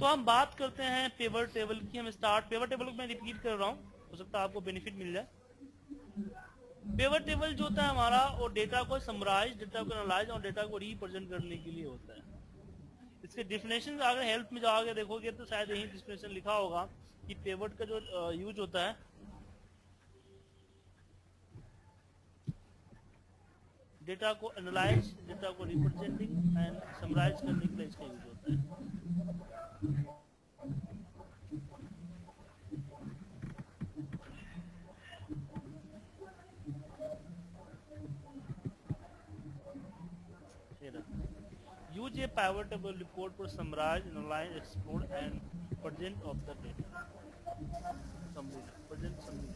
तो हम बात करते हैं पिवट टेबल की। हम स्टार्ट पिवट टेबल को मैं रिपीट कर रहा हूँ, हो सकता है आपको बेनिफिट मिल जाए। पिवट टेबल जो होता है हमारा, वो डेटा को समराइज, डेटा को एनालाइज और डेटा को रिप्रेजेंट करने के लिए होता है। इसके डिफिनेशन अगर हेल्प में जाओगे देखोगे तो शायद यही डिफिनेशन लिखा होगा कि पिवट का जो यूज होता है, डेटा को एनालाइज, डेटा को रिप्रेजेंटिंग एंड समराइज करने के लिए इसका यूज होता है। Use a pivot table report for summarize, analyze, explore, and present of the data. Summary, present summary.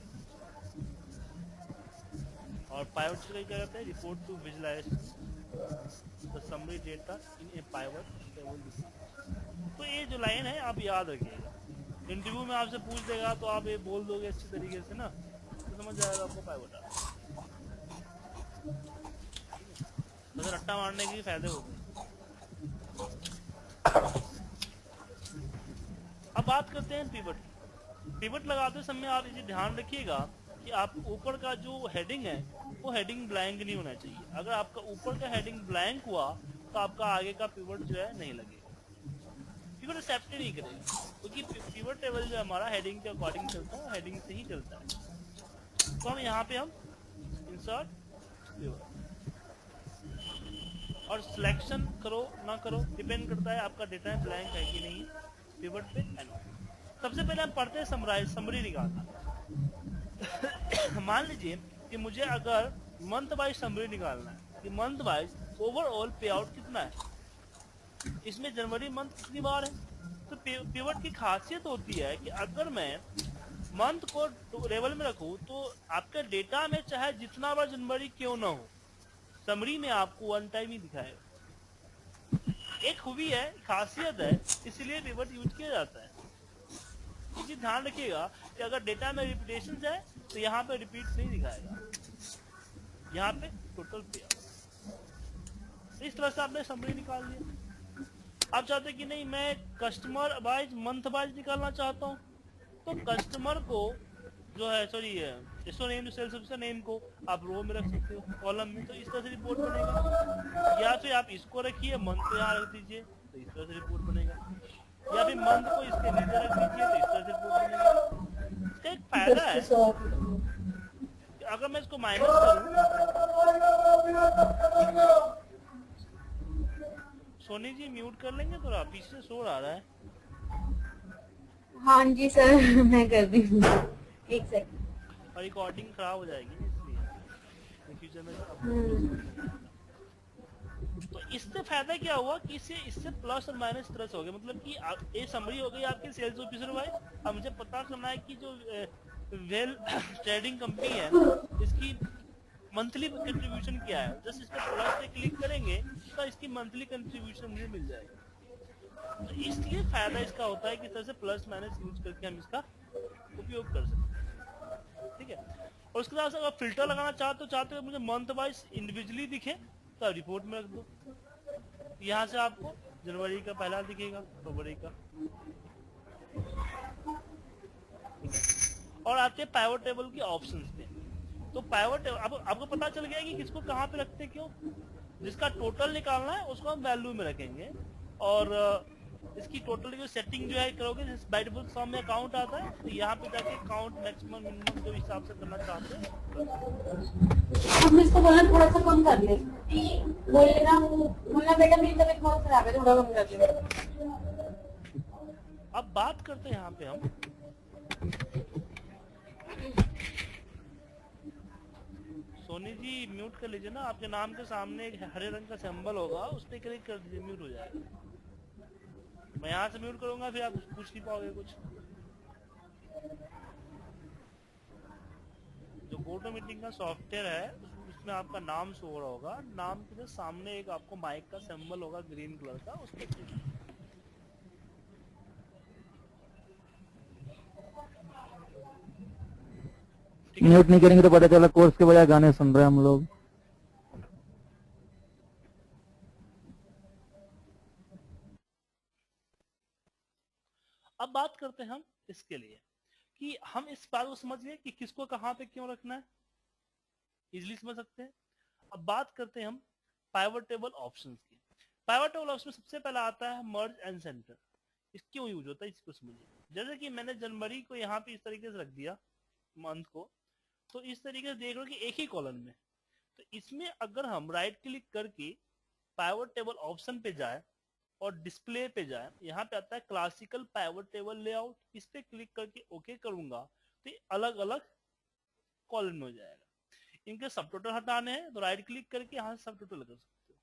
और pivot table क्या करता है? Report to visualize the summary data in a pivot table report. तो ये जो line है आप याद रखिएगा। इंटरव्यू में आपसे पूछ देगा तो आप ये बोल दोगे अच्छी तरीके से ना, तो समझ जाएगा आपको पाइवट आ। तो रट्टा मारने के फायदे होते हैं। अब बात करते हैं पिवट। पिवट लगाते समय आप इसे ध्यान रखिएगा कि आप ऊपर का जो हेडिंग है वो हेडिंग ब्लैंक नहीं होना चाहिए। अगर आपका ऊपर का हेडिंग ब्लैंक हुआ तो आपका आगे का पिवट जो है नहीं लगेगा, पिवट एक्सेप्ट नहीं करेगा, क्योंकि पिवट टेबल जो हमारा हेडिंग के अकॉर्डिंग चलता है, हेडिंग से ही चलता है। तो हम यहाँ पे हम इंसर्ट पिवट और सिलेक्शन करो ना करो डिपेंड करता है आपका डेटा ब्लैंक है कि नहीं पिवट पे एंड। सबसे पहले हम पढ़ते हैं समराइज, समरी निकालना। मान लीजिए कि मुझे अगर मंथ वाइज समरी निकालना है कि मंथ वाइज ओवरऑल पे आउट कितना है, इसमें जनवरी मंथ कितनी बार है। तो पिवट की खासियत होती है कि अगर मैं मंथ को लेवल में रखूं तो आपके डेटा में चाहे जितना बार जनवरी क्यों ना हो, समरी में आपको वन टाइम ही दिखाएगा। एक खूबी है, खासियत है, इसलिए पिवट यूज किया जाता है। इसी ध्यान रखिएगा कि अगर डेटा में रिपीटेशन है तो यहाँ पे रिपीट नहीं दिखाएगा, यहाँ पे टोटल पे आउट। इस तरह से आपने समरी निकाल लिया। आप चाहते कि नहीं मैं कस्टमर वाइज मंथ वाइज निकालना चाहता हूँ, तो कस्टमर को जो है सॉरी इसको नेम सेल्स ऑफिसर नेम को आप रो में रख सकते हो, कॉलम में, तो इस तरह से रिपोर्ट बनेगा। या फिर आप इसको रखिए मंथ को यहाँ रख दीजिए तो इस तरह से रिपोर्ट बनेगा, या फिर मंथ को इसके नीचे रख दीजिए तो इस तरह से रिपोर्ट बनेगा। इसका एक फायदा है कि अगर मैं इसको माइनस करूं, सोनी जी म्यूट कर लेंगे, थोड़ा पीछे से शोर आ रहा है। हाँ जी सर, मैं कर दी हूँ, एक सेकंड। और रिकॉर्डिंग खराब हो जाएगी इसलिए फ्यूचर में अपलोड। तो इससे फायदा क्या हुआ कि इससे प्लस और माइनस तरह से हो गया, मतलब कि ये समरी हो गई आपकी सेल्स ऑफिसर वाइज। अब मुझे पता करना है कि जो वेल ट्रेडिंग कंपनी है इसकी मंथली कंट्रीब्यूशन क्या है। जस्ट इस पर प्लस पे क्लिक करेंगे तो इसकी मंथली कंट्रीब्यूशन मुझे मिल जाएगी। तो इसलिए फायदा इसका होता है कि तरह से प्लस माइनस यूज करके हम इसका उपयोग कर सकते हैं, ठीक है। और उसके साथ अगर फिल्टर लगाना चाहते हो मुझे मंथ वाइज इंडिविजुअली दिखे तो रिपोर्ट में रख दो। यहाँ से आपको जनवरी का पहला दिखेगा, फरवरी का, और आते हैं पाइवट टेबल की ऑप्शंस पे। तो पाइवट अब आपको पता चल गया कि किसको कहाँ पे रखते क्यों। जिसका टोटल निकालना है उसको हम वैल्यू में रखेंगे, और इसकी टोटल जो सेटिंग जो है करोगे, बाय डिफॉल्ट फॉर्म में अकाउंट आता है, तो यहाँ पे जाके काउंट मैक्सिमम मिनिमम जो हिसाब से करना चाहते हैं। हम इसको बोलना थोड़ा सा कम कर ले, बोलना बेटा मेरी तबीयत बहुत खराब है, थोड़ा कम कर ले। अब बात करते हैं यहाँ पे हम सोनी जी म्यूट कर लीजिए ना, आपके नाम के सामने एक हरे रंग का सिंबल होगा, उस पर क्लिक कर दीजिए, म्यूट हो जाएगा। मैं यहाँ से म्यूट करूंगा फिर आप पूछ नहीं पाओगे कुछ। जो गोटो मीटिंग का सॉफ्टवेयर है उसमें आपका नाम शो हो रहा होगा, नाम के सामने एक आपको माइक का सिंबल होगा ग्रीन कलर का, उस पर क्लिक। म्यूट नहीं करेंगे तो पता चला कोर्स के बजाय गाने सुन रहे हैं हम लोग। अब बात करते हैं हम इसके लिए कि हम इस बात को समझ गए कि किसको कहाँ पे क्यों रखना है, इजिली समझ सकते हैं। अब बात करते हैं हम पाइवट टेबल ऑप्शंस की। पाइवट टेबल ऑप्शन सबसे पहला आता है मर्ज एंड सेंटर। इस क्यों यूज होता है इसको समझिए। जैसे कि मैंने जनवरी को यहाँ पे इस तरीके से रख दिया मंथ को, तो इस तरीके से देख रहे हो कि एक ही कॉलम में, तो इसमें अगर हम राइट क्लिक करके पाइवट टेबल ऑप्शन पे जाए और डिस्प्ले पे जाए, यहाँ पे आता है क्लासिकल पाइवट टेबल लेआउट, इस पे क्लिक करके ओके करूंगा तो ये अलग अलग कॉलम में हो जाएगा। इनके सब टोटल हटाने हैं तो राइट क्लिक करके यहाँ से सब टोटल कर सकते हो।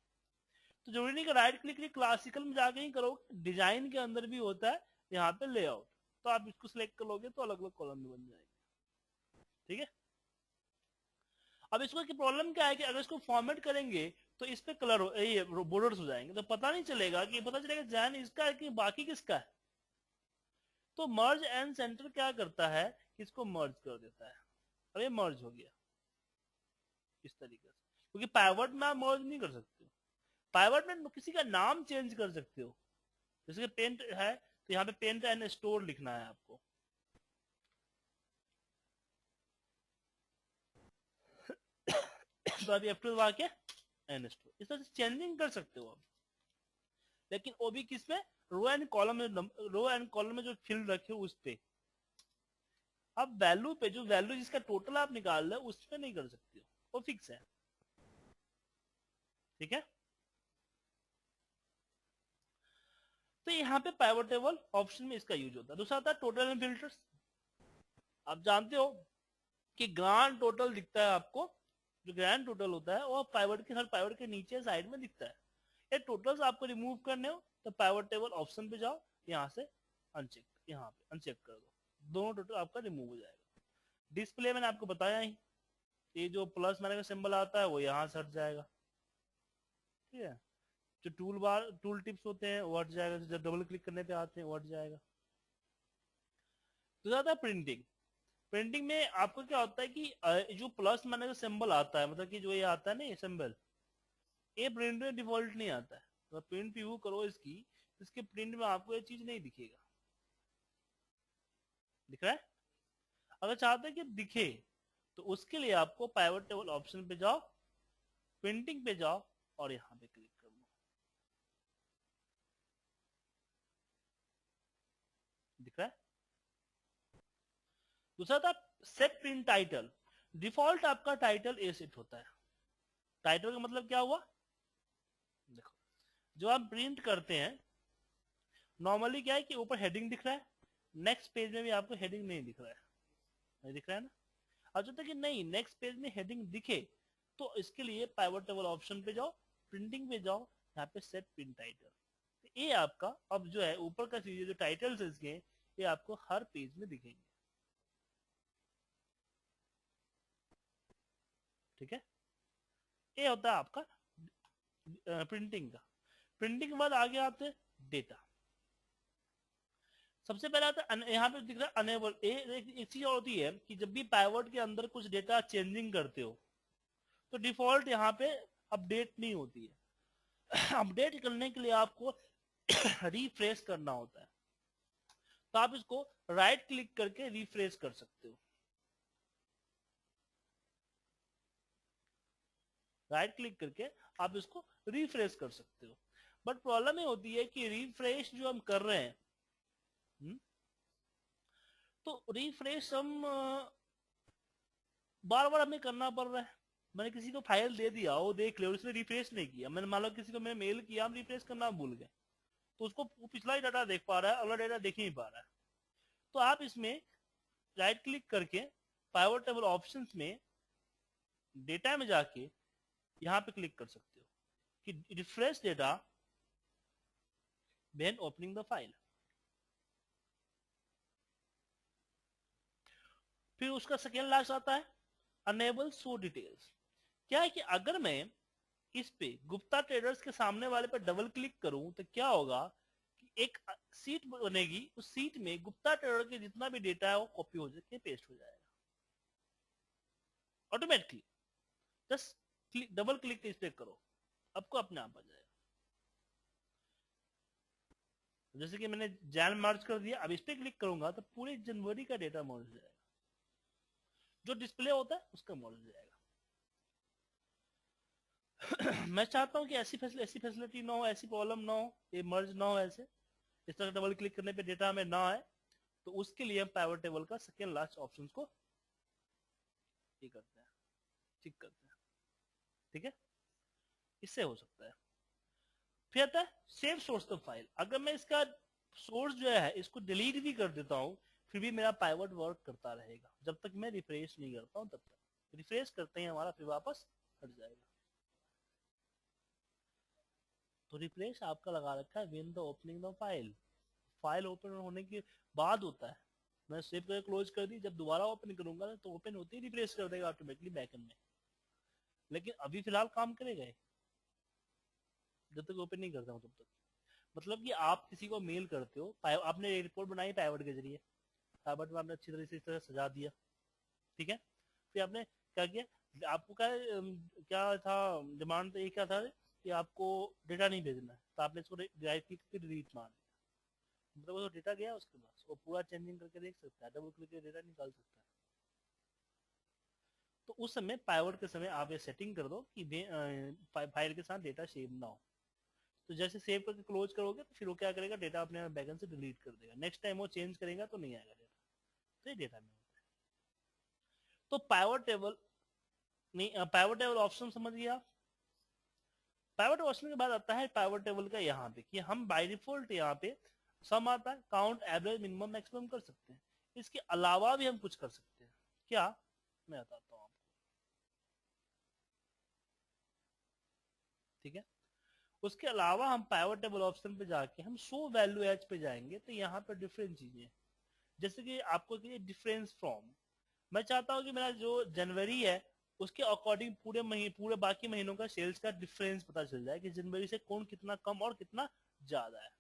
तो जरूरी नहीं कि राइट क्लिक क्लासिकल में जाके ही करो, डिजाइन के अंदर भी होता है यहाँ पे लेआउट, तो आप इसको सिलेक्ट कर लोगे तो अलग अलग कॉलम में बन जाएंगे। ठीक है। अब इसको की प्रॉब्लम क्या है कि अगर इसको फॉर्मेट करेंगे तो इस पे कलर ये बॉर्डर्स हो जाएंगे, तो पता नहीं चलेगा कि पता चलेगा जैन इसका है कि बाकी किसका है। तो मर्ज एंड सेंटर क्या करता है कि इसको मर्ज कर देता है। अब ये मर्ज हो गया इस तरीके से, क्योंकि पाइवट में आप मर्ज नहीं कर सकते हो। पाइवट में किसी का नाम चेंज कर सकते हो, जैसे पेंट है तो यहाँ पे पेंट एंड स्टोर लिखना है आपको, तो आप F2 दबा के एंड स्टोर इस तरह से चेंजिंग कर सकते हो आप। लेकिन वो भी किस में, रो एंड कॉलम में, रो एंड कॉलम में जो फील्ड रखे हो उस पे। अब वैल्यू पे, जो वैल्यू जिसका टोटल आप निकाल रहे हो उस पे नहीं कर सकते हो, वो फिक्स है। ठीक है। तो यहाँ पे पाइवट टेबल ऑप्शन में इसका यूज होता है। दूसरा आता है टोटल एंड फिल्टर्स। आप जानते हो कि ग्रांड टोटल दिखता है आपको, जो ग्रैंड टोटल होता है वो पाइवट के, हर पाइवट के नीचे साइड में दिखता है। ये टोटल्स आपको रिमूव करने हो तो पाइवट टेबल ऑप्शन पे जाओ, यहाँ से अनचेक, यहाँ पे अनचेक कर दो, दोनों टोटल आपका रिमूव हो जाएगा। डिस्प्ले मैंने आपको बताया ही, ये जो प्लस माइनस का सिंबल आता है वो यहाँ से हट जाएगा। ठीक है। जो टूल बार, टूल टिप्स होते हैं वो हट जाएगा, जब डबल क्लिक करने पे आते हैं वो हट जाएगा। तो ज्यादा प्रिंटिंग, प्रिंटिंग में आपको क्या होता है कि जो प्लस माइनस का सिंबल आता है, मतलब कि जो ये आता है ना ये सिंबल, ये प्रिंट में डिफॉल्ट नहीं आता है। तो प्रिंट व्यू करो इसकी, इसके प्रिंट में आपको ये चीज नहीं दिखेगा। दिख रहा है। अगर चाहते हैं कि दिखे तो उसके लिए आपको पाइवट टेबल ऑप्शन पे जाओ, प्रिंटिंग पे जाओ और यहाँ पे क्लिक कर लो। दिख रहा है। दूसरा था सेट प्रिंट टाइटल। डिफॉल्ट आपका टाइटल ए सेट होता है। टाइटल का मतलब क्या हुआ, देखो जो आप प्रिंट करते हैं नॉर्मली क्या है कि ऊपर हेडिंग दिख रहा है, नेक्स्ट पेज में भी आपको हेडिंग नहीं दिख रहा है, नहीं दिख रहा है ना। अब जो कि नहीं नेक्स्ट पेज में हेडिंग दिखे तो इसके लिए पाइवट टेबल ऑप्शन पे जाओ, प्रिंटिंग पे जाओ, यहाँ पे सेट प्रिंट टाइटल। तो ये आपका अब जो है ऊपर का चीज जो टाइटल्स इसके ये आपको हर पेज में दिखेंगे। ठीक है। ये होता है आपका प्रिंटिंग का। प्रिंटिंग के बाद आगे आते हैं डेटा। सबसे पहले आता है यहाँ पे दिख रहा है अनेबल। एक चीज होती है कि जब भी पाइवट के अंदर कुछ डेटा चेंजिंग करते हो तो डिफॉल्ट यहाँ पे अपडेट नहीं होती है। अपडेट करने के लिए आपको रिफ्रेश करना होता है, तो आप इसको राइट क्लिक करके रिफ्रेश कर सकते हो। राइट क्लिक करके आप इसको रिफ्रेश कर सकते हो। बट प्रॉब्लम ये होती है कि रिफ्रेश जो हम कर रहे हैं, तो रिफ्रेश हम बार बार हमें करना पड़ रहा है। मैंने किसी को फाइल दे दिया, वो देख ले, उसने रिफ्रेश नहीं किया। मैंने मान लो किसी को मैंने मेल किया, हम रिफ्रेश करना भूल गए, तो उसको पिछला ही डाटा देख पा रहा है, अगला डाटा देख नहीं पा रहा है। तो आप इसमें राइट क्लिक करके पाइवट टेबल ऑप्शंस में डेटा में जाके यहाँ पे क्लिक कर सकते हो कि refresh data when opening the file. फिर उसका सेकेंड लास्ट आता है अनेबल शो डिटेल्स। क्या है कि अगर मैं इस पे गुप्ता ट्रेडर्स के सामने वाले पर डबल क्लिक करूं तो क्या होगा कि एक सीट बनेगी, उस सीट में गुप्ता ट्रेडर के जितना भी डेटा है वो कॉपी हो जाके पेस्ट हो जाएगा ऑटोमेटिकली। जस्ट डबल क्लिक इस पे करो, आपको अपने आप आ जाएगा। जैसे कि मैंने जैन मर्ज कर दिया, अब इस पे क्लिक करूंगा तो पूरे जनवरी का डेटा मर्ज हो जाएगा, जो डिस्प्ले होता है उसका मर्ज हो जाएगा। मैं चाहता हूं कि ऐसी फैसिलिटी ना हो, ऐसी प्रॉब्लम ना हो, ये मर्ज ना हो ऐसे, इस तरह डबल क्लिक करने पे डेटा हमें ना आए, तो उसके लिए हम पाइवट टेबल का सेकेंड लास्ट ऑप्शन को ये करते हैं, ठीक करते हैं, ठीक है, इससे हो सकता है। फिर आता है सेव सोर्स ऑफ फाइल। अगर मैं इसका सोर्स जो है इसको डिलीट भी कर देता हूं, फिर भी मेरा पाइवट वर्क करता रहेगा जब तक मैं रिफ्रेश नहीं करता हूं, तब तक रिफ्रेश करते ही हमारा फिर वापस हट जाएगा। तो रिफ्रेश आपका लगा रखा है when the opening the file, file open होने के बाद होता है। मैं सेव करके क्लोज कर दी, जब दोबारा ओपन करूंगा तो ओपन होते ही रिफ्रेश कर देगा ऑटोमेटिकली बैकएंड में, लेकिन अभी फिलहाल काम करेगा जब तक ओपन नहीं करता हूं तब तक। मतलब कि आप किसी को मेल करते हो, आपने रिपोर्ट बनाई पाइवट के जरिए, पाइवट में आपने अच्छी तरह से इस तरह सजा दिया, ठीक है, फिर आपने क्या किया, आपको क्या क्या था डिमांड, तो ये क्या था कि आपको डेटा नहीं भेजना है, तो आपने इसको राइट क्लिक करके डिलीट मार दिया, मतलब वो डेटा गया उसके पास, वो पूरा चेंजिंग करके देख सकता है, डबल क्लिक करके डेटा निकाल सकता है। तो उस समय पाइवट के समय आप ये सेटिंग कर दो कि फाइल के साथ डेटा सेव ना हो। तो जैसे सेव करके क्लोज करोगे तो फिर वो क्या करेगा, डेटा अपने बैकएंड से डिलीट कर देगा, नेक्स्ट टाइम वो चेंज करेगा तो नहीं आएगा डेटा, तो ये डेटा में होता है। तो पाइवट टेबल नहीं, पाइवट टेबल ऑप्शन समझ गया। पाइवट ऑप्शन के बाद आता है पाइवट टेबल का यहाँ पे कि हम बाय डिफॉल्ट यहाँ पे सम आता है, काउंट, एवरेज, मिनिमम, मैक्सिमम कर सकते हैं। इसके अलावा भी हम कुछ कर सकते हैं, क्या मैं बताता हूँ आपको, ठीक है। उसके अलावा हम पाइवट टेबल ऑप्शन पे जाके हम शो वैल्यू एज पे जाएंगे, तो यहाँ पे डिफरेंट चीजें, जैसे कि आपको डिफरेंस फ्रॉम, मैं चाहता हूं कि मेरा जो जनवरी है उसके अकॉर्डिंग पूरे बाकी महीनों का सेल्स का डिफरेंस पता चल जाए कि जनवरी से कौन कितना कम और कितना ज्यादा है।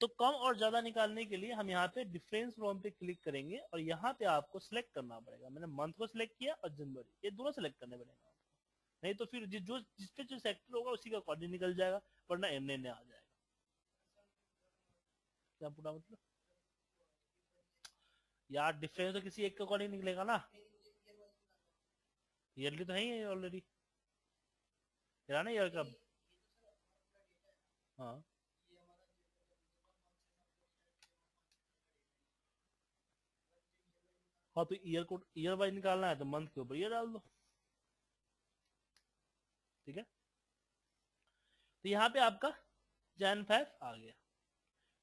तो कम और ज्यादा निकालने के लिए हम यहाँ पे डिफरेंस फ्रॉम पे क्लिक करेंगे और यहाँ पे आपको सिलेक्ट करना पड़ेगा। मैंने मंथ को सिलेक्ट किया और जनवरी, ये दोनों सिलेक्ट करने पड़ेगा आपको, नहीं तो फिर जिस पे जो सेक्टर होगा उसी का अकॉर्डिंग निकल जाएगा, वरना एन आ जाएगा। क्या पूरा मतलब यार, डिफरेंस तो किसी एक के अकॉर्डिंग निकलेगा ना, ईयरली तो है ही ऑलरेडी, ना ईयर का। हाँ हाँ, तो ईयर को ईयर वाइज निकालना है तो मंथ के ऊपर ईयर डाल दो, ठीक है। तो यहाँ पे आपका जैन 5 आ गया,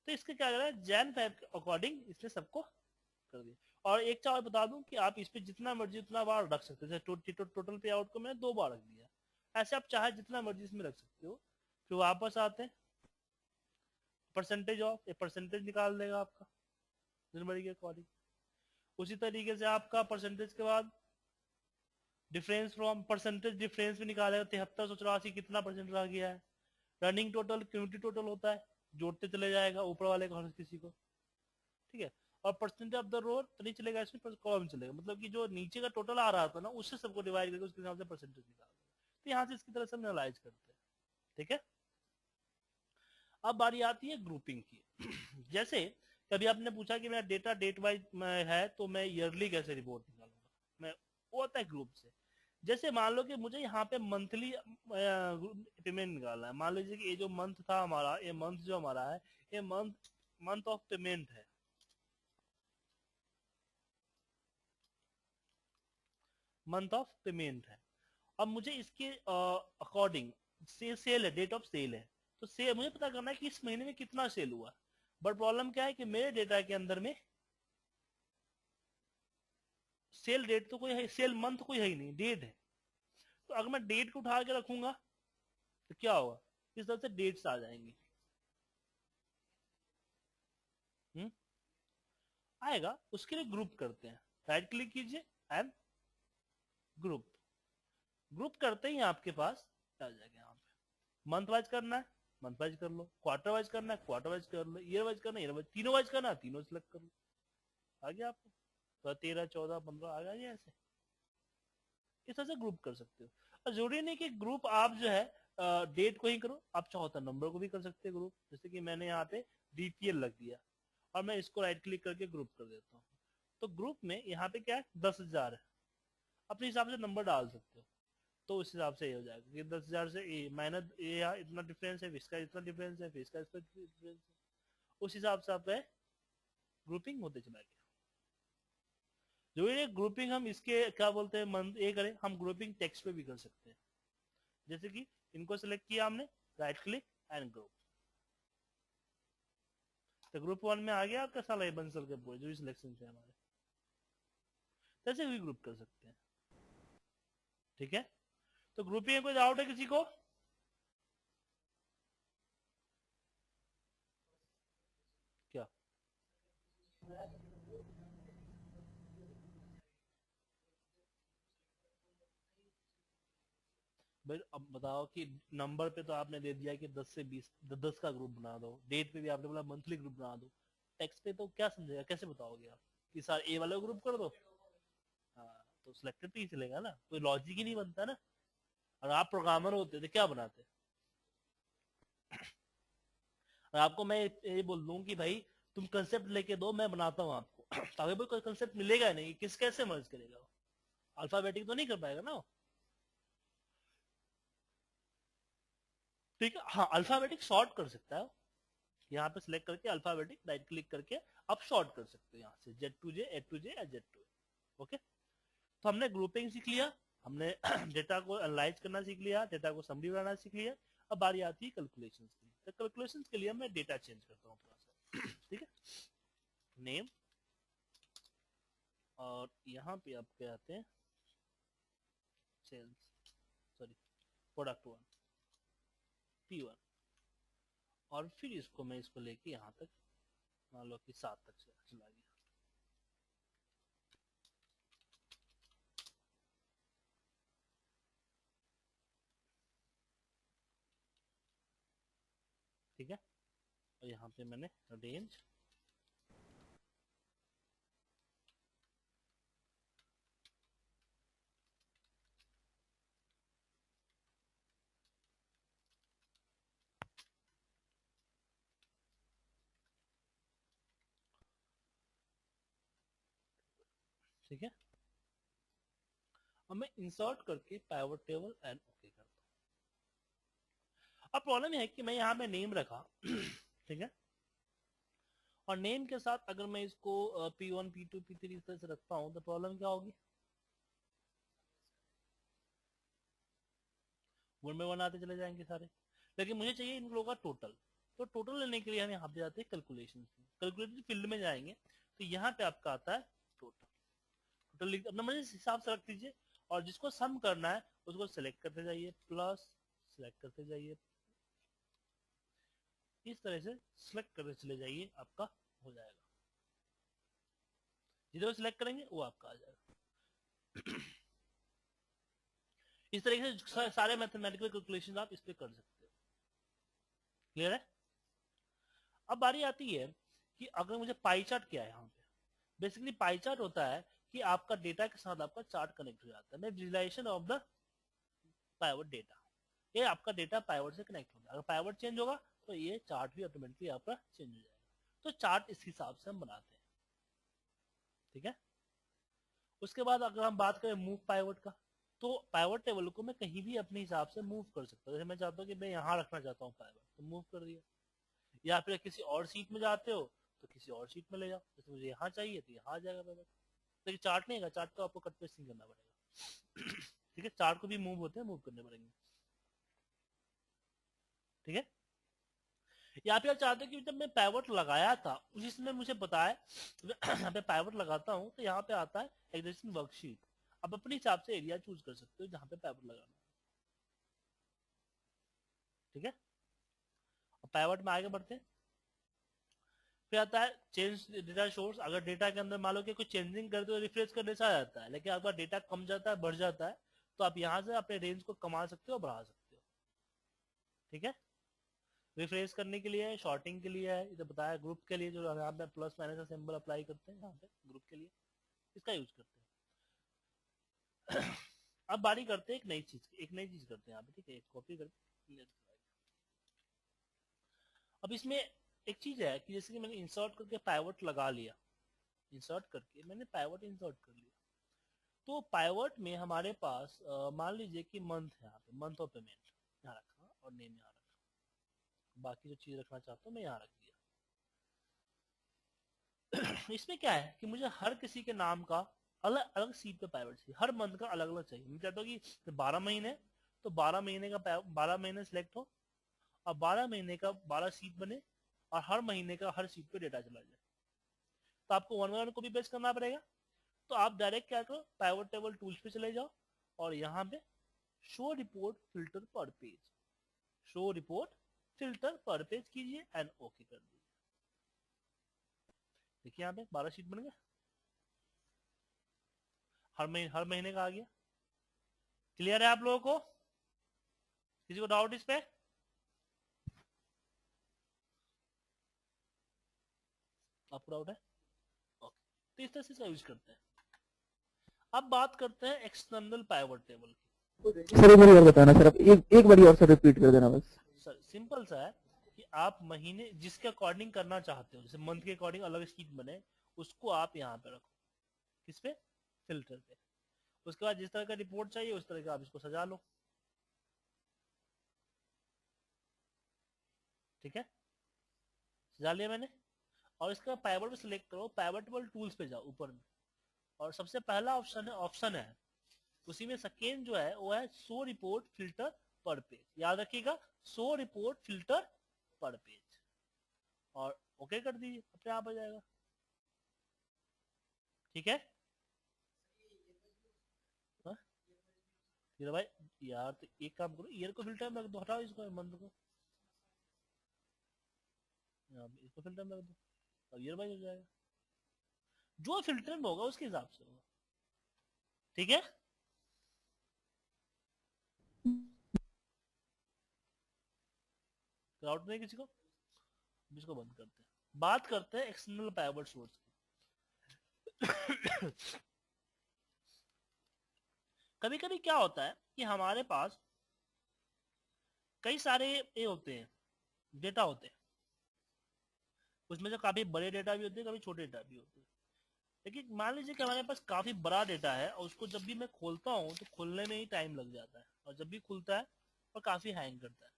तो इसके क्या करा, जैन 5 के अकॉर्डिंग इसने सबको कर दिया। और एक चार बता दूं कि आप इस पे जितना मर्जी उतना बार रख सकते हैं, टोटल पे आउट को मैंने 2 बार रख दिया, ऐसे आप चाहे जितना मर्जी इसमें रख सकते हो। फिर वापस आते हैं परसेंटेज ऑफ, ये परसेंटेज निकाल देगा आपका जनवरी के अकॉर्डिंग। उसी तरीके से आपका परसेंटेज के बाद डिफरेंस फ्रॉम, परसेंटेज डिफरेंस भी निकालेगा, 7384 कितना परसेंट रह गया है। रनिंग टोटल, क्यूमिटी टोटल होता है, जोड़ते चले जाएगा ऊपर वाले का हर किसी को, ठीक है। और परसेंटेज ऑफ द रोड तो नहीं चलेगा इसमें, कॉलम चलेगा, मतलब कि जो नीचे का टोटल आ रहा था ना उससे सबको डिवाइड करके उसके हिसाब से परसेंटेज निकाल देगा। तो यहाँ से इसकी तरह से हम एनालाइज करते हैं, ठीक है। अब बारी आती है ग्रुपिंग की। जैसे कभी आपने पूछा कि मेरा डेटा डेट वाइज है तो मैं ईयरली कैसे रिपोर्ट निकालूंगा, मैं वो होता है ग्रुप से। जैसे मान लो कि मुझे यहाँ पे मंथली पेमेंट निकालना है, मान लीजिए कि ये जो मंथ था हमारा, ये मंथ जो हमारा है, ये मंथ ऑफ पेमेंट है, मंथ ऑफ पेमेंट है। अब मुझे इसके अकॉर्डिंग सेल है, डेट ऑफ सेल है, तो सेल मुझे पता करना है कि इस महीने में कितना सेल हुआ। बट प्रॉब्लम क्या है कि मेरे डेटा के अंदर में सेल डेट तो कोई है, सेल मंथ कोई है ही नहीं, डेट है। तो अगर मैं डेट को उठा के रखूंगा तो क्या होगा, इस तरह से डेट्स आ जाएंगी। हम्म, आएगा, उसके लिए ग्रुप करते हैं, राइट क्लिक कीजिए एंड ग्रुप, ग्रुप करते ही आपके पास आ जाएगा। यहाँ पे मंथ वाइज करना है मंथ वाइज कर लो, क्वार्टर वाइज करना है क्वार्टर वाइज कर लो, ईयर वाइज करना है ईयर वाइज, तीनों वाइज करना है तीनों सेलेक्ट कर लो, आ गया आपको। तो 13 14 15 आ गया, ऐसे इस तरह से ग्रुप कर सकते हो। और जरूरी नहीं कि ग्रुप आप जो है डेट को ही करो, आप चाहो तो नंबर को भी कर सकते हो ग्रुप। जैसे कि मैंने यहाँ पे DPL लग दिया, और मैं इसको राइट क्लिक करके ग्रुप कर देता हूँ। तो ग्रुप में यहाँ पे क्या है, 10,000 है, अपने हिसाब से नंबर डाल सकते हो। तो उस हिसाब से ये हो जाएगा कि 10,000 से ए माइनस ए, यहाँ इतना डिफरेंस है, इसका इतना डिफरेंस है, इसका इतना डिफरेंस है, उस हिसाब से आपका ग्रुपिंग होते चला गया। जो ये ग्रुपिंग हम इसके क्या बोलते हैं, मंथ ये करें, हम ग्रुपिंग टेक्स्ट पे भी कर सकते हैं। जैसे कि इनको सेलेक्ट किया हमने, राइट क्लिक एंड ग्रुप, तो ग्रुप 1 में आ गया आपका साला बंसल के पूरे जो भी सिलेक्शन थे हमारे, ऐसे भी ग्रुप कर सकते हैं। ठीक है, तो ग्रुपिंग में कोई डाउट है किसी को? क्या भाई, अब बताओ कि नंबर पे तो आपने दे दिया कि 10 से 20, 10 का ग्रुप बना दो, डेट पे भी आपने बोला मंथली ग्रुप बना दो, टेक्स्ट पे तो क्या समझेगा, कैसे बताओगे आप कि सर ए वाला ग्रुप कर दो? हाँ, तो सिलेक्टेड पे ही चलेगा ना, कोई लॉजिक ही नहीं बनता ना। और आप प्रोग्रामर होते तो क्या बनाते? और आपको मैं ये बोल दूं कि भाई तुम कंसेप्ट लेके दो, मैं बनाता हूँ आपको तो अभी कोई कंसेप्ट मिलेगा नहीं, किस कैसे मर्ज करेगा? अल्फाबेटिक तो नहीं कर पाएगा ना। ठीक है, हाँ अल्फाबेटिक शॉर्ट कर सकता है, यहाँ पे सिलेक्ट करके अल्फाबेटिक राइट क्लिक करके आप शॉर्ट कर सकते हो यहाँ से Z to J, A to J या Z to A। ओके, तो हमने ग्रुपिंग सीख लिया, हमने डेटा को एनालाइज करना सीख लिया, डेटा को समरी बनाना सीख लिया। अब बारी आती है कैलकुलेशन की। तो कैलकुलेशन के लिए मैं डेटा चेंज करता हूँ थोड़ा सा ठीक है, नेम, और यहाँ पे आप क्या आते हैं, सेल्स, सॉरी प्रोडक्ट 1 P1, और फिर इसको मैं इसको लेके यहाँ तक मान लो कि 7 तक चला गया। ठीक है, और यहाँ पे मैंने रेंज ठीक है, अब मैं इंसर्ट करके पाइवट टेबल एंड ओके करता हूँ। अब प्रॉब्लम है कि मैं यहाँ पे नेम रखा ठीक है, और नेम के साथ अगर मैं इसको P1 P2 P3 इस तरह से रखता हूँ तो प्रॉब्लम क्या होगी, वन में वन आते चले जाएंगे सारे। लेकिन मुझे चाहिए इन लोगों का टोटल, तो टोटल लेने के लिए हम यहाँ पे जाते हैं कैलकुलेशन, कैलकुलेशन फील्ड में जाएंगे, तो यहाँ पे आपका आता है टोटल। टोटल अपना मुझे हिसाब से रख दीजिए, और जिसको सम करना है उसको सिलेक्ट करते जाइए, प्लस सिलेक्ट करते जाइए, इस तरह से सिलेक्ट करते चले जाइए, आपका हो जाएगा। जिधर सिलेक्ट करेंगे वो आपका आ जाएगा इस तरीके से सारे मैथमेटिकल कैलकुलेशन आप इस पे कर सकते हो। क्लियर है? अब बारी आती है कि अगर मुझे पाई चार्ट क्या है, यहाँ पे बेसिकली पाई चार्ट होता है कि आपका डेटा के साथ आपका चार्ट कनेक्ट हो जाता है, visualisation of the pivot data, ये आपका डेटा पाइवट से कनेक्ट होता है। अगर पाइवट चेंज होगा तो ये चार्ट भी ऑटोमेटिकली आपका चेंज हो जाएगा। तो चार्ट इस हिसाब से हम बनाते हैं। ठीक है, उसके बाद अगर हम बात करें मूव पाइवट का, तो पाइवट टेबल को मैं कहीं भी अपने हिसाब से मूव कर सकता हूँ। जैसे मैं चाहता हूँ कि मैं यहाँ रखना चाहता हूँ पाइवट, तो मूव कर दिया, या फिर किसी और सीट में जाते हो तो किसी और सीट में ले जाओ, जैसे मुझे यहाँ चाहिए तो यहाँ आ जाएगा पाइवट। लेकिन चार्ट नहीं है, चार्ट को आपको कट पेस्टिंग करना पड़ेगा ठीक है, चार्ट को भी मूव होते हैं, मूव करने पड़ेंगे। ठीक है, या फिर आप चाहते हो कि जब मैं पाइवट लगाया था उसी समय मुझे पता है यहाँ पे पाइवट लगाता हूँ तो यहाँ पे आता है एग्जिस्टिंग वर्कशीट, अब अपने हिसाब से एरिया चूज कर सकते हो जहाँ पे पाइवट लगाना है। ठीक है, अब पाइवट में आगे बढ़ते हैं। फिर आता है चेंज डेटा सोर्स। अगर डेटा के अंदर मान लो कि कुछ चेंजिंग करते हो रिफ्रेश करने से आ जाता है, लेकिन अगर डेटा कम जाता है बढ़ जाता है तो आप यहाँ से अपने रेंज को कमा सकते हो, बढ़ा सकते हो। ठीक है, रिफ्रेश करने के लिए, शॉर्टिंग के लिए है, इसे बताया, ग्रुप के लिए जो यहाँ पे प्लस माइनस का सिंबल अप्लाई करते हैं यहाँ पे ग्रुप के लिए, इसका यूज करते हैं अब बारी करते हैं एक नई चीज करते हैं यहाँ पे। ठीक है, एक कॉपी करते, अब इसमें एक चीज है कि जैसे कि मैंने इंसर्ट करके पाइवट लगा लिया, इंसर्ट करके मैंने पाइवट इंसर्ट कर लिया, तो पाइवट में हमारे पास मान लीजिए कि मंथ है, यहाँ पे मंथ ऑफ पेमेंट यहाँ रखा और नेम यहाँ रखा, बाकी जो चीज रखना चाहता हूँ मैं यहाँ रख दिया। इसमें क्या है कि मुझे हर किसी के नाम का अलग अलग सीट पे पाइवट चाहिए, हर मंथ का अलग अलग चाहिए। मैं चाहता हूँ कि 12 महीने तो 12 महीने का 12 महीने सिलेक्ट हो और 12 महीने का 12 सीट बने और हर महीने का हर सीट पे डेटा चला जाए। तो आपको वन वन को भी बेस करना पड़ेगा। तो आप डायरेक्ट क्या करो, पाइवट टेबल टूल्स पे चले जाओ और यहाँ पे शो रिपोर्ट फिल्टर पर पेज, शो रिपोर्ट फिल्टर पर पेज कीजिए एंड ओके कर दीजिए। देखिए यहाँ पे 12 शीट बन गए, हर महीने का आ गया। क्लियर है आप लोगों को? किसी को डाउट इस पे? आपको डाउट है? ओके, तो इस तरह से इसका यूज करते हैं। अब बात करते हैं एक्सटर्नल पाइवट टेबल की। सर एक बार और बताना सर, आप एक बार और सर रिपीट कर देना बस। सर सिंपल सा है कि आप महीने जिसके अकॉर्डिंग करना चाहते हो, जैसे मंथ के अकॉर्डिंग अलग शीट बने, उसको आप यहाँ पे रखो, किस पे? फिल्टर पे। उसके बाद जिस तरह का रिपोर्ट चाहिए उस तरह का आप इसको सजा लो। ठीक है, सजा लिया मैंने। और इसका पाइवट पे सिलेक्ट करो, पाइवट टेबल टूल्स पे जाओ ऊपर में, और सबसे पहला ऑप्शन है उसी में सेकेंड जो है वो है शो रिपोर्ट फिल्टर पर पेज। याद रखिएगा, शो रिपोर्ट फिल्टर पर पेज, और ओके कर दीजिए, अपने आप आ जाएगा। ठीक है हाँ? भाई यार तो एक काम करो, ईयर को फिल्टर में हटाओ, इसको मंथ को इसको फिल्टर में रख दो, अब ईयर वाइज हो जाएगा। जो फिल्टर में होगा उसके हिसाब से होगा। ठीक है, डाउट नहीं किसी को? इसको बंद करते हैं, बात करते हैं एक्सटर्नल पाइवट सोर्स की। कभी कभी क्या होता है कि हमारे पास कई सारे ये होते हैं, डेटा होते हैं, उसमें से काफी बड़े डेटा भी होते हैं, कभी छोटे डेटा भी होते हैं। लेकिन मान लीजिए कि हमारे पास काफी बड़ा डेटा है और उसको जब भी मैं खोलता हूँ तो खोलने में ही टाइम लग जाता है, और जब भी खुलता है और काफी हैंग करता है।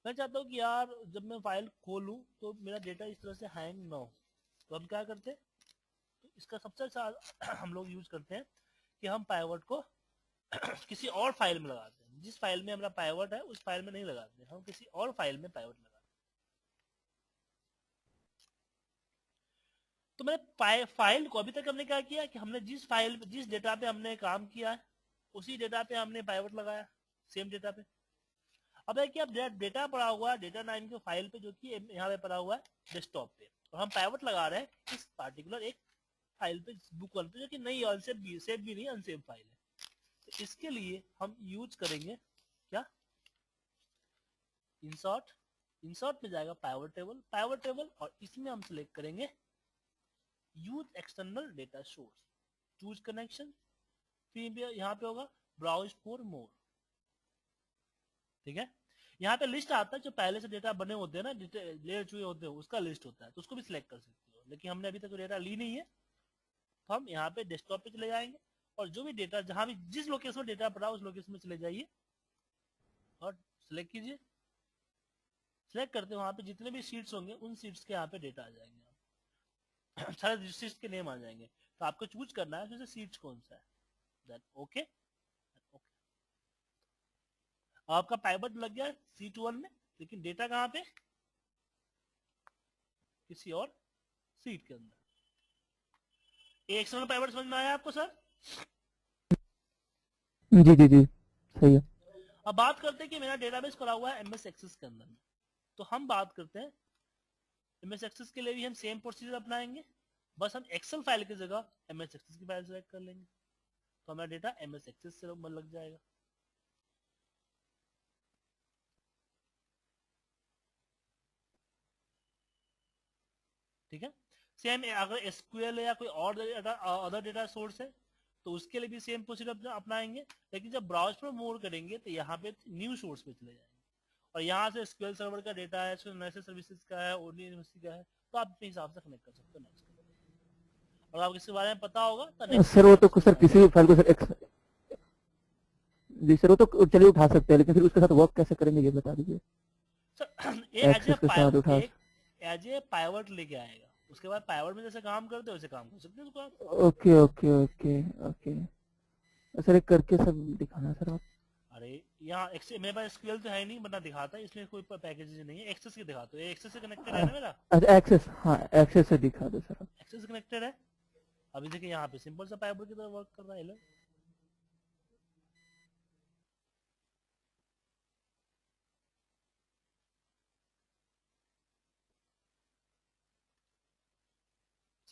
मैं चाहता हूँ कि यार जब मैं फाइल खोलूं तो मेरा डेटा इस तरह से हैंग ना हो, तो हम क्या करते हैं, तो इसका सबसे अच्छा हम लोग यूज करते हैं कि हम पाइवट को किसी और फाइल में लगाते हैं। जिस फाइल में हमारा पाइवट है उस फाइल में नहीं लगाते, हम किसी और फाइल में पाइवट लगाते हैं। तो मैंने फाइल को अभी तक हमने क्या किया कि हमने जिस डेटा पे हमने काम किया है उसी डेटा पे हमने पाइवट लगाया, सेम डेटा पे। अब है कि अब डेटा पड़ा हुआ है डेटा 9 के फाइल पे, जो कि यहाँ पे पड़ा हुआ है डेस्कटॉप पे, और हम पाइवट लगा रहे हैं इस पार्टिकुलर एक फाइल पे, बुक वन पे, जो कि नहीं सेव भी नहीं, अनसेव फाइल है। तो इसके लिए हम यूज करेंगे क्या, इंसर्ट। इंसर्ट में जाएगा पाइवट टेबल, और इसमें हम सिलेक्ट करेंगे use external data source, choose connection, फिर यहाँ पे होगा ब्राउज फॉर मोर। ठीक है, यहाँ पे लिस्ट आता है, जो पहले से डेटा बने होते हैं ना, ले चुके होते हैं, उसका लिस्ट होता है, तो उसको भी सिलेक्ट कर सकते हो। लेकिन हमने अभी तक डेटा ली नहीं है, तो हम यहाँ पे डेस्कटॉप पे चले जाएंगे, और जो भी डेटा जहां भी जिस लोकेशन में डेटा पड़ा उस लोकेशन में चले जाइए और सिलेक्ट कीजिए। सिलेक्ट करते वहां पे जितने भी सीट्स होंगे उन सीट्स के यहाँ पे डेटा आ जाएंगे, सारे सीट्स के नेम आ जाएंगे। तो आपको चूज करना है जैसे सीट्स कौन सा है, देन ओके। आपका पाइवट लग गया सीट 1 में, लेकिन डेटा कहाँ पे, किसी और सीट के अंदर। एक्सटर्नल पाइवट समझ में आया आपको सर? जी जी जी सही है। अब बात करते हैं कि मेरा डेटाबेस पड़ा हुआ है एमएस एक्सेस के अंदर में, तो हम बात करते हैं एमएस एक्सेस के लिए भी हम सेम प्रोसीजर अपनाएंगे, बस हम एक्सेल फाइल की जगह एमएस एक्सेस की फाइल सेलेक्ट कर लेंगे, तो हमारा डेटा एमएस एक्सेस से लग जाएगा। ठीक है, सेम अगर एसक्यूएल है या कोई और अदर डेटा सोर्स है तो उसके लिए भी सेम प्रोसीजर अपनाएंगे। लेकिन जब ब्राउज पर मोर करेंगे तो यहाँ पे न्यू सोर्स पे चले जाएंगे, और यहाँ से SQL सर्वर का डेटा है, एनालिसिस सर्विसेज का है, ओडी यूनिवर्सिटी का है, तो आप अपने हिसाब से कनेक्ट कर सकते हो नेक्स्ट। और आपको इसके बारे में पता होगा तो नेक्स्ट सर वो तो सर किसी भी फाइल को सर जी सर वो तो चलिए उठा सकते हैं, लेकिन फिर उसके साथ वर्क कैसे करेंगे ये बता दीजिए। एक्सेस के साथ उठा एज ए पाइवट लेके आएगा, उसके बाद पाइवट में जैसे काम करते हो वैसे काम कर सकते हैं उसको आप। Okay okay okay okay sir एक करके सब दिखाना सर आप। अरे यहाँ मेरे पास SQL तो है नहीं बना दिखाता, इसलिए कोई पैकेज नहीं है। एक्सेस के दिखाते हो, एक्सेस से कनेक्टेड है ना मेरा। अच्छा एक्सेस, हाँ एक्सेस से दिखा दो सर आप। एक्सेस से कनेक्टेड है। अभी देखिए यहाँ पे सिंपल सा पाइवट की तरह वर्क कर रहा है। लो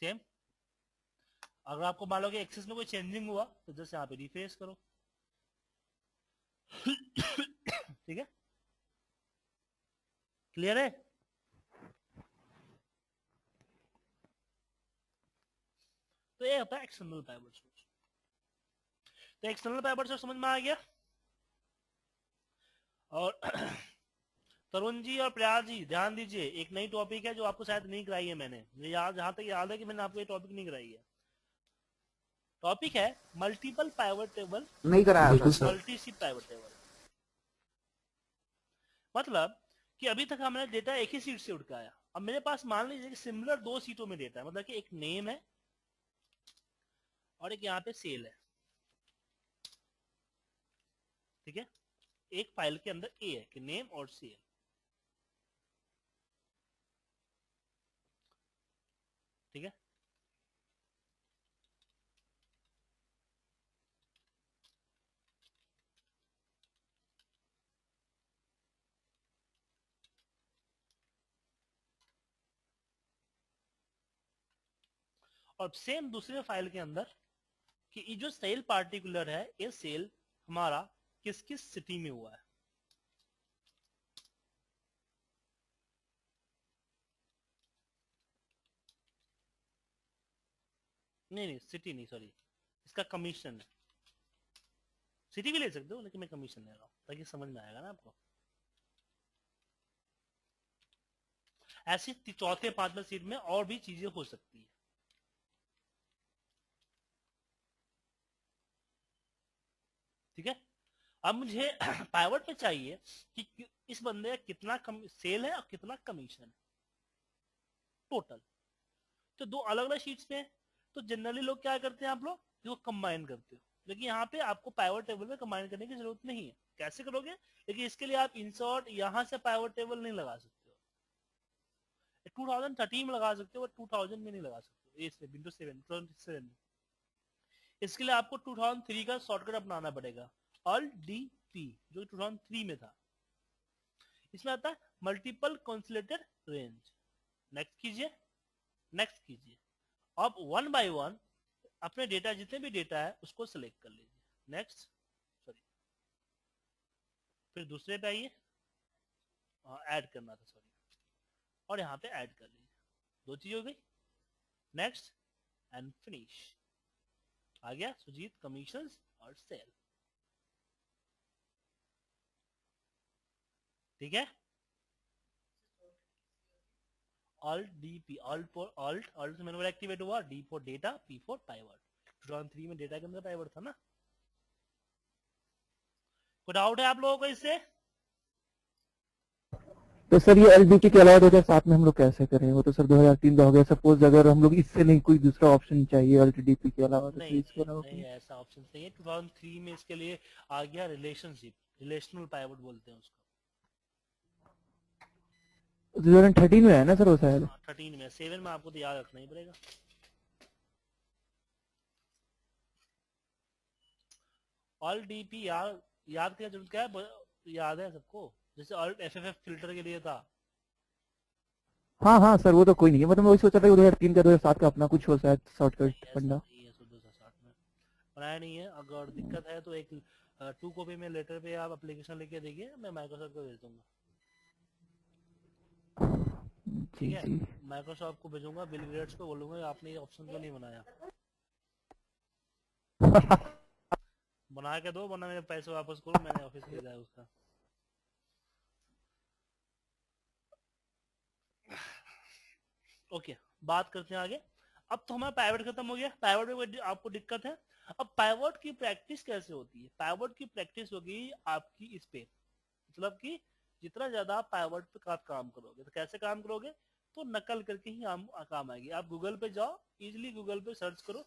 सेम। अगर आपको मान लो कि एक्सेस में कोई चेंजिंग हुआ तो जस्ट यहाँ पे रिफ्रेश करो। ठीक है, क्लियर है। तो ये होता है एक्सटर्नल पाइवट सोर्स। तो एक्सटर्नल पाइवट सोर्स समझ में आ गया। और तरुण जी और प्रयास जी ध्यान दीजिए, एक नई टॉपिक है जो आपको शायद नहीं कराई है मैंने, जहां तक याद है कि मैंने आपको ये टॉपिक नहीं कराई है। टॉपिक है मल्टीपल पाइवट टेबल, नहीं कराया मल्टी शीट पाइवट टेबल। मतलब कि अभी तक हमने डेटा एक ही सीट से उठ के आया। अब मेरे पास मान लीजिए कि सिमिलर 2 सीटों में डेटा है, मतलब कि एक नेम है और एक यहाँ पे सेल है। ठीक है, एक फाइल के अंदर ए है कि नेम और सेल। ठीक है, और सेम दूसरे फाइल के अंदर कि ये जो सेल पार्टिकुलर है, ये सेल हमारा किस किस सिटी में हुआ है। नहीं सिटी नहीं, सॉरी, इसका कमीशन है। सिटी भी ले सकते हो लेकिन मैं कमीशन ले रहा हूं ताकि समझ में आएगा ना आपको। ऐसी चौथे पांचवें सीट में और भी चीजें हो सकती है। ठीक है, अब मुझे पाइवट पे चाहिए कि इस बंदे का कितना सेल है और कितना कमीशन है टोटल। तो दो अलग अलग शीट्स पे है, तो जनरली लोग क्या करते हैं, आप लोग इसको कंबाइन करते हो। लेकिन यहाँ पे आपको पाइवट टेबल में कंबाइन करने की जरूरत नहीं है। कैसे करोगे, लेकिन इसके लिए आप इंसर्ट यहाँ से पाइवट टेबल नहीं लगा सकते हो। 2013 में लगा सकते हो, 2000 में नहीं लगा सकते हो। विंडोज 7 में इसके लिए आपको 2003 का शॉर्टकट अपनाना पड़ेगा, Alt D P, जो 2003 में था। इसमें आता है मल्टीपल कंसोलिडेटेड रेंज। नेक्स्ट कीजिए, नेक्स्ट कीजिए। अब वन बाय वन अपने डेटा, जितने भी डेटा है उसको सिलेक्ट कर लीजिए। नेक्स्ट, सॉरी, फिर दूसरे पे आइए, ऐड करना था सॉरी, और यहाँ पे ऐड कर लीजिए। दो चीज हो गई। Next and finish. आ गया सुजीत कमीशंस और सेल। ठीक है, Alt D P, Alt से मैनुअल एक्टिवेट हुआ, D for data, P for pivot. 2003 में डेटा के अंदर पाइवट था ना। कोई डाउट है आप लोगों को इससे? तो सर ये एलडीपी के अलावा 2007 में हम लोग कैसे करें? वो तो सर 2003 का हो गया। सपोज अगर हम लोग इससे नहीं कोई दूसरा ऑप्शन चाहिए एलडीपी के अलावा, तो नहीं, इसके अलावा नहीं ऐसा ऑप्शन नहीं है। 2003 में इसके लिए आ गया रिलेशनशिप, रिलेशनल पाइवट बोलते हैं उसको। 2013 में है ना सर वो शायद। 13 में, 7 में आपको तो याद रखना ही पड़ेगा। ऑल डीपी याद क्या जरूरत क्या है, याद है सबको। जैसे ऑल्ट एफएफएफ फिल्टर के लिए था। हाँ हाँ सर वो तो कोई नहीं है, मतलब मैं वही सोच रहा था 2003 का 2007 का अपना कुछ हो शायद शॉर्टकट फंडा। नहीं है 2007 में बनाया नहीं है। अगर दिक्कत है तो एक 2 कॉपी में लेटर पे आप एप्लीकेशन लेके देखिए, मैं माइक्रोसॉफ्ट को भेज दूंगा। जी ठीक है, जी माइक्रोसॉफ्ट को भेजूंगा, बिल गेट्स को बोलूंगा आपने ये ऑप्शन क्यों नहीं बनाया। बना के दो, वरना मेरे पैसे वापस करो, मैंने ऑफिस भेजा है उसका। ओके, बात करते हैं आगे। अब तो हमारा पाइवट खत्म हो गया, पाइवट में कोई आपको दिक्कत है? अब पाइवट की प्रैक्टिस कैसे होती है? पाइवट की प्रैक्टिस होगी आपकी इस पे, मतलब कि जितना ज्यादा आप पाइवट पे काम करोगे, तो कैसे काम करोगे? तो नकल करके ही काम आएगी। आप गूगल पे जाओ, इजिली गूगल पे सर्च करो,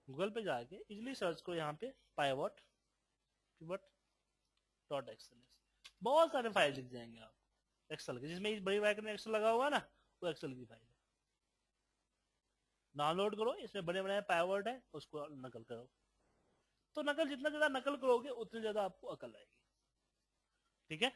गूगल पे जाके इजिली सर्च करो यहाँ पे पाइवट पिवट डॉट एक्सएलएस, बहुत सारे फाइल दिख जाएंगे आप एक्सेल के, जिसमें इस बड़ी ब्रैकेट में एक्सेल लगा हुआ ना, वो एक्सेल की फाइल है। डाउनलोड करो, इसमें बड़े बड़े पाइवट है, उसको नकल करो। तो नकल जितना ज्यादा नकल करोगे उतनी ज्यादा आपको अकल आएगी, ठीक है।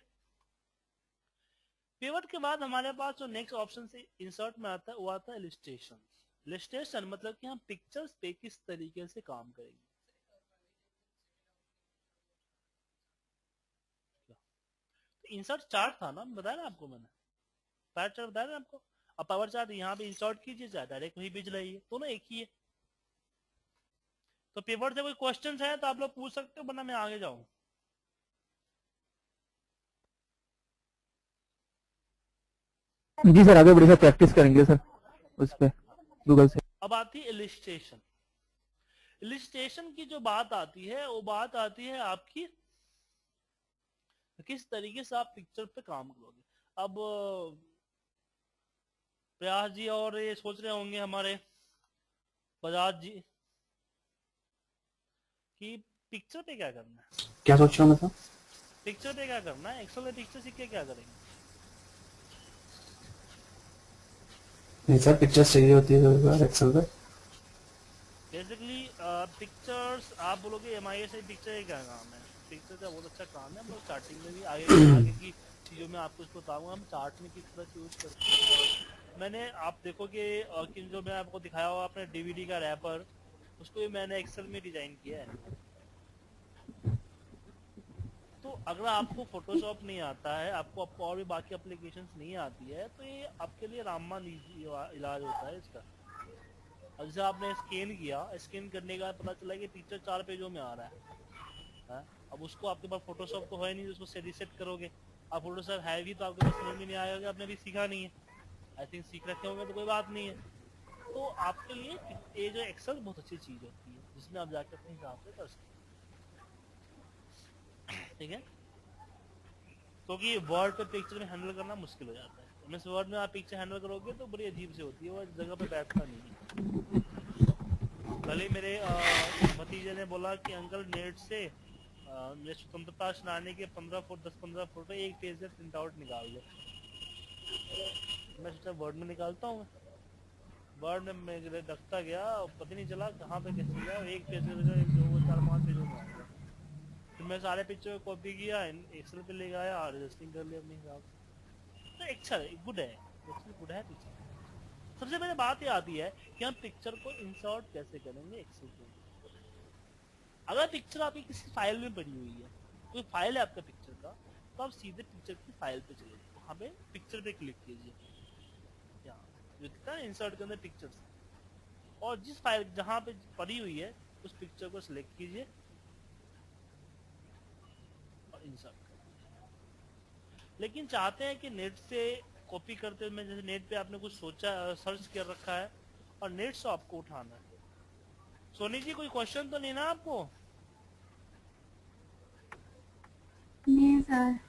पिवट के बाद हमारे पास जो नेक्स्ट ऑप्शन से इंसर्ट में आता है वो आता है इलिस्ट्रेशन। इलिस्ट्रेशन मतलब कि हम पिक्चर्स पे किस तरीके से काम करेंगे। तो इंसर्ट चार्ट था ना, बताया ना आपको मैंने, पावर चार्ट बताया ना आपको। अब पावर चार्ट यहाँ पे इंसर्ट कीजिए, चाहे डायरेक्ट वही भेज रही है, दोनों एक ही है। तो पिवट से कोई क्वेश्चन है तो आप लोग पूछ सकते हो, वरना मैं आगे जाऊं। जी सर, आगे बढ़िया प्रैक्टिस करेंगे सर उस पे गूगल से। अब आती है इलिस्ट्रेशन। इलिस्ट्रेशन की जो बात आती है वो बात आती है आपकी किस तरीके से आप पिक्चर पे काम करोगे। अब प्रयास जी और ये सोच रहे होंगे हमारे बजाज जी कि पिक्चर पे क्या करना है। क्या सोच रहा हूँ मैं सर? पिक्चर पे क्या करना है, एक्सेल में पिक्चर सीख के क्या करेंगे। नहीं सर, पिक्चर्स चाहिए होती है कभी कभार एक्सेल पे। बेसिकली पिक्चर्स आप बोलोगे एमआईएस से पिक्चर क्या काम है। पिक्चर का बहुत अच्छा काम है, हम लोग स्टार्टिंग में भी आगे की चीजों में आपको इसको बताऊंगा हम चार्ट में किस तरह से यूज करते हैं। और मैंने आप देखोगे कि जो मैं आपको दिखाया हुआ अपने डीवीडी का रैपर, उसको भी मैंने एक्सेल में डिजाइन किया है। तो अगर आपको फोटोशॉप नहीं आता है, आपको और भी बाकी एप्लीकेशंस नहीं आती है, तो ये आपके लिए रामबाण इलाज होता है इसका। और जैसे आपने स्कैन किया, स्कैन करने के बाद पता चला कि पिक्चर 4 पेजों में आ रहा है। अब उसको आपके पास फोटोशॉप तो है नहीं, उसको रिसेट करोगे। अब फोटोशॉप है भी तो आपके पास समझ में नहीं आएगा, आपने अभी सीखा नहीं है। आई थिंक सीख रखे होंगे तो कोई बात नहीं है। तो आपके लिए ये जो एक्सेल बहुत अच्छी चीज होती है, जिसमें आप जाकर अपने हिसाब से कर सकते हैं, ठीक है। क्योंकि वर्ड पे पिक्चर में हैंडल करना मुश्किल हो जाता है। मिस वर्ड में आप पिक्चर हैंडल करोगे तो बड़ी अजीब से होती है, वो जगह पे बैठता नहीं है। कल ही मेरे भतीजे ने बोला कि अंकल नेट से ये स्वतंत्रता सेनानी के 10-15 फोटो एक पेज में प्रिंट आउट निकाल दो। मैं सोचा वर्ड में निकालता हूँ, वर्ड में मेरे रखता गया, पता नहीं चला कहाँ पे कैसे गया, एक पेज में 4-5 पेजों में आ गया। फिर मैं सारे पिक्चर को कॉपी किया, एक्सेल पे ले गया और एडजस्टिंग कर लिया अपने हिसाब से। तो अच्छा है, गुड है, गुड है पिक्चर। सबसे पहले बात ये आती है कि हम पिक्चर को इंसर्ट कैसे करेंगे एक्सेल के। अगर पिक्चर आपकी किसी फाइल में पड़ी हुई है, कोई फाइल है आपका पिक्चर का, तो आप सीधे पिक्चर की फाइल पे चले जाइए, वहां पे पिक्चर पे क्लिक कीजिए, जो दिखता है इंसर्ट के अंदर पिक्चर्स, और जिस फाइल जहां पे पड़ी हुई है उस पिक्चर को सिलेक्ट कीजिए और इंसर्ट करिए। लेकिन चाहते हैं कि नेट से कॉपी करते हुए, जैसे नेट पे आपने कुछ सोचा, सर्च कर रखा है और नेट से आपको उठाना है। सोनी जी कोई क्वेश्चन तो नहीं ना आपको? नहीं सर।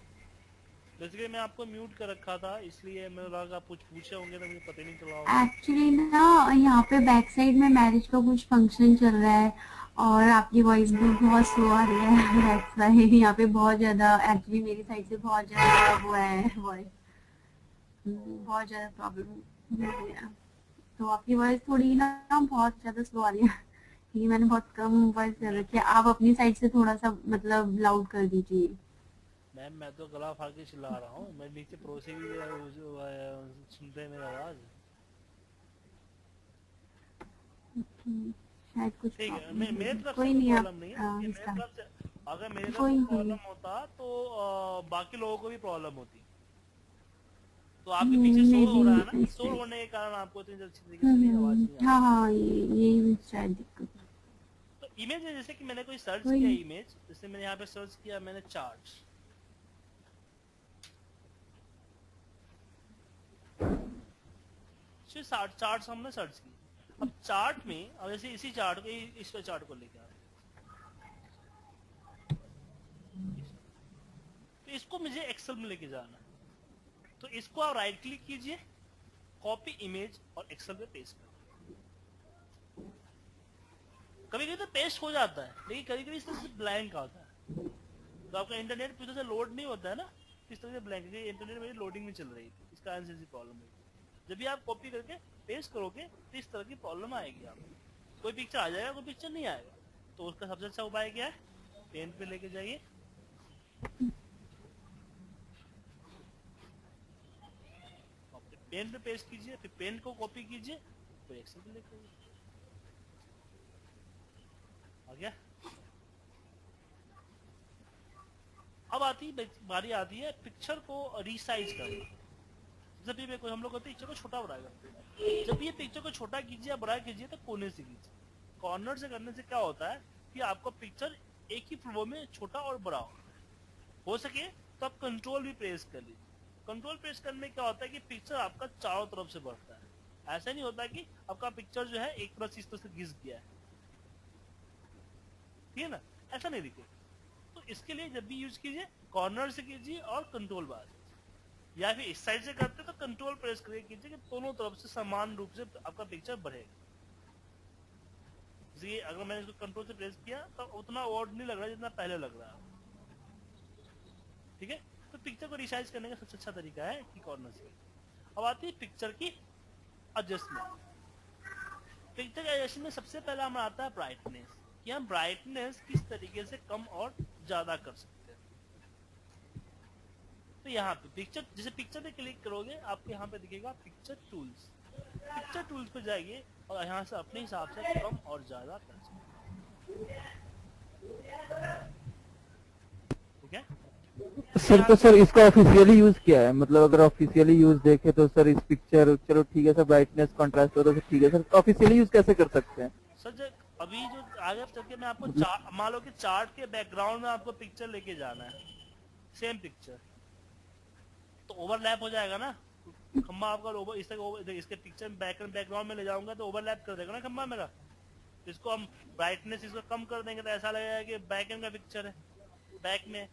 बेसिकली मैं आपको म्यूट कर रखा था, इसलिए मेरे लगा आप कुछ पूछे होंगे तो मुझे पता ही नहीं चला होगा। एक्चुअली ना यहाँ पे बैक साइड में मैरिज का कुछ फंक्शन चल रहा है और आपकी वॉइस भी बहुत स्लो आ रही है। दैट्स व्हाई यहाँ पे बहुत ज्यादा, एक्चुअली मेरी साइड से बहुत ज्यादा वो है वॉइस, बहुत ज्यादा प्रॉब्लम हो रही है। तो आपकी वॉइस थोड़ी ना बहुत ज्यादा स्लो आ रही है, क्योंकि मैंने बहुत कम वॉइस कर रखी है। आप अपनी साइड से थोड़ा सा मतलब लाउड कर दीजिए। मैम मैं तो गला फाड़ के चिल्ला रहा हूँ, मैं नीचे पड़ोसी भी सुनते हैं मेरी आवाज। शायद कुछ ठीक है, प्रॉब्लम मेरे है, तरफ से कोई कोई नहीं। प्रॉब्लम नहीं है, आप क्योंकि मेरे इसका तरफ से अगर मेरे तरफ कोई से नहीं। प्रॉब्लम होता तो बाकी लोगों को भी प्रॉब्लम होती। तो आपके पीछे शोर हो रहा है maybe ना, इस शोर टाइप। होने के कारण आपको इतनी अच्छी तरीके से नहीं आवाज नहीं आ हाँ रही। हाँ, ये शायद दिक्कत है। तो इमेज है, जैसे कि मैंने कोई सर्च वही। किया इमेज, जैसे मैंने यहाँ पे सर्च किया मैंने चार्ट, चार्ट हमने सर्च की। अब चार्ट में, अब जैसे इसी चार्ट को, इस चार्ट को लेके आते हैं, तो इसको मुझे एक्सेल में लेके जाना है। तो इसको आप राइट क्लिक कीजिए, कॉपी इमेज और एक्सेल पे पेस्ट कर। कभी कभी तो पेस्ट हो जाता है, लेकिन कभी कभी इस तरह से ब्लैंक आता है। तो आपका इंटरनेट पूरी तरह से लोड नहीं होता है ना, इस तरह से ब्लैंक, इंटरनेट मेरी लोडिंग में चल रही थी, इसका आंसर प्रॉब्लम है। जब भी आप कॉपी करके पेस्ट करोगे तो इस तरह की प्रॉब्लम आएगी आपको। कोई पिक्चर आ जाएगा, कोई पिक्चर नहीं आएगा। तो उसका सबसे अच्छा उपाय क्या है, पेन पे लेके जाइए, पेन पे पेस्ट कीजिए, फिर पेन को कॉपी कीजिए, फिर एक्सेल पे लेके जाइए। आ गया। अब बारी आती है पिक्चर को रिसाइज करना। जब भी हम लोग पिक्चर को छोटा बड़ा करते हैं, जब ये पिक्चर को छोटा कीजिए या बड़ा कीजिए तो कोने से कीजिए। कॉर्नर से करने से क्या होता है कि आपका पिक्चर एक ही फ्लो में छोटा और बड़ा हो सके तो आप कंट्रोल भी प्रेस कर लीजिए। कंट्रोल प्रेस करने में क्या होता है कि पिक्चर आपका चारों तरफ से बढ़ता है। ऐसा नहीं होता कि आपका पिक्चर जो है एक तरफ से इस तरह से घिस गया है, ठीक है ना, ऐसा नहीं दिखे। तो इसके लिए जब भी यूज कीजिए कॉर्नर से कीजिए और कंट्रोल बार, या फिर इस साइड से करते तो कंट्रोल प्रेस करके कीजिए कि दोनों तरफ से समान रूप से आपका पिक्चर बढ़ेगा। जैसे अगर मैंने इसको कंट्रोल से प्रेस किया तो उतना ऑड नहीं लग रहा जितना पहले लग रहा है, ठीक है। तो पिक्चर को रिसाइज करने का सबसे अच्छा तरीका है कि कॉर्नर से। अब आती है पिक्चर की एडजस्टमेंट। पिक्चर के एडजस्टमेंट में सबसे पहला हमारा आता है ब्राइटनेस, कि हम ब्राइटनेस किस तरीके से कम और ज्यादा कर सकते हैं। तो यहाँ पे पिक्चर, जैसे पिक्चर पे क्लिक करोगे आपको यहाँ पे दिखेगा पिक्चर टूल्स। पिक्चर टूल्स पे जाइए और यहाँ से अपने हिसाब से कम और ज्यादा कर सकते हैं, ठीक है। सर तो सर इसका ऑफिशियली यूज क्या है, मतलब अगर ऑफिशियली यूज देखे तो सर इस पिक्चर, चलो ठीक है सर, ब्राइटनेस कॉन्ट्रास्ट हो तो ठीक है सर, ऑफिशियली यूज कैसे कर सकते हैं? सर जब अभी जो आगे चल के मैं आपको मान लो कि चार्ट के बैकग्राउंड में आपको पिक्चर लेके जाना है, सेम पिक्चर, तो ओवरलैप हो जाएगा ना खम्बा आपका। इसके पिक्चर बैकग्राउंड में ले जाऊंगा तो ओवरलैप कर देगा ना खम्बा मेरा। इसको हम ब्राइटनेस इसको कम कर देंगे तो ऐसा लगेगा कि बैक एंड का पिक्चर है, बैक में।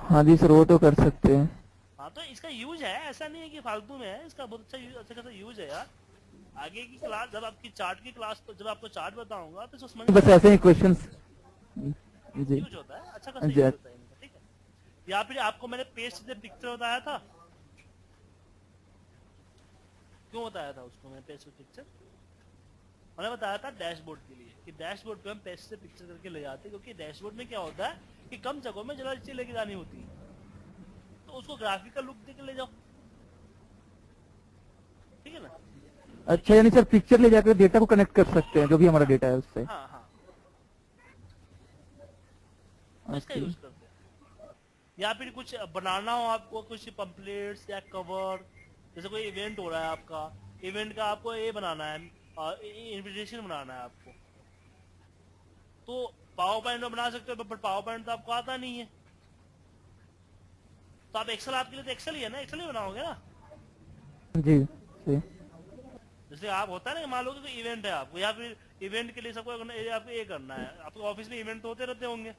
हाँ जी सर, वो तो कर सकते हैं। हाँ तो इसका यूज है, ऐसा नहीं है कि फालतू में है, इसका बहुत अच्छा खासा यूज है यार। आगे की क्लास जब आपकी चार्ट की क्लास, तो जब आपको चार्ट बताऊंगा तो समझ बस ऐसे ही क्वेश्चंस जी यूज होता है, अच्छा खासा जी। यूज होता है इनका, ठीक है। या फिर आपको मैंने पेस्ट से पिक्चर बताया था, क्यों बताया था उसको मैं पेस्ट से पिक्चर? मैंने बताया था डैशबोर्ड के लिए, कि डैशबोर्ड पे हम पेस्ट से पिक्चर करके ले जाते हैं, क्योंकि डैशबोर्ड में क्या होता है कि कम जगहों में जरा चीज लेके जानी होती है, तो उसको ग्राफिकल लुक देके ले जाओ, ठीक है ना। अच्छा, यानी सर पिक्चर ले जाकर डेटा को कनेक्ट कर सकते हैं, जो भी हमारा डेटा है उससे। हाँ हाँ, तो इसका यूज करते हैं। या फिर कुछ बनाना हो आपको, कुछ पंपलेट्स या कवर, जैसे कोई इवेंट हो रहा है आपका, इवेंट का आपको ये बनाना है, इन्विटेशन बनाना है आपको, तो पावर पॉइंट में बना सकते हो, पर पावर पॉइंट तो आपको आता नहीं है, तो आप एक्सेल, आपके लिए तो एक्सेल ही है ना, एक्सेल ही बनाओगे ना। जी जी। जैसे आप होता है ना, मान लो कि इवेंट है आपको, या फिर इवेंट के लिए सबको आपको ये करना है, आपको ऑफिस में इवेंट होते रहते होंगे,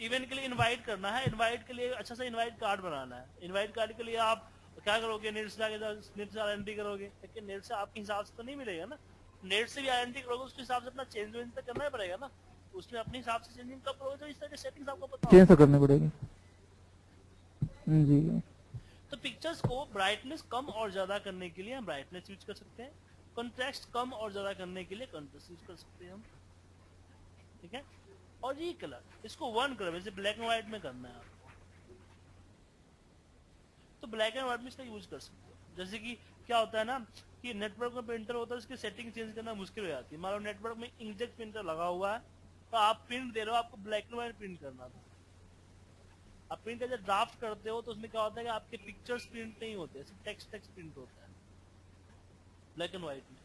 इवेंट के लिए इनवाइट करना है, इनवाइट के लिए अच्छा सा इनवाइट कार्ड बनाना है। इनवाइट कार्ड के लिए आप क्या करोगे, नेट से आइडेंटिटी करोगे, लेकिन नेट से आपके हिसाब से तो नहीं मिलेगा ना। नेट से भी आइडेंटिटी करोगे, उसके हिसाब से अपना चेंज वेंज तो करना ही पड़ेगा ना, उसमें अपने हिसाब से चेंजिंग कब करोगे, तो इस तरह की सेटिंग्स आपको पता चेंज तो करनी पड़ेगी जी। तो पिक्चर्स को ब्राइटनेस कम और ज्यादा करने के लिए हम ब्राइटनेस यूज कर सकते हैं, कंट्रास्ट कम और ज्यादा करने के लिए कंट्रास्ट यूज कर सकते हैं हम, ठीक है। और ये कलर, इसको वन कलर जैसे ब्लैक एंड व्हाइट में करना है आपको, तो ब्लैक एंड व्हाइट में इसका यूज कर सकते हो। जैसे कि क्या होता है ना कि नेटवर्क में प्रिंटर होता है, उसकी सेटिंग चेंज करना मुश्किल हो जाती है। मान लो नेटवर्क में इंकजेट प्रिंटर लगा हुआ है, तो आप प्रिंट दे रहे हो, आपको ब्लैक एंड व्हाइट प्रिंट करना था, आप प्रिंट जब ड्राफ्ट करते हो तो उसमें क्या होता है कि आपके पिक्चर्स प्रिंट नहीं होते, सिर्फ टेक्स्ट टेक्स्ट प्रिंट होता है ब्लैक एंड व्हाइट में।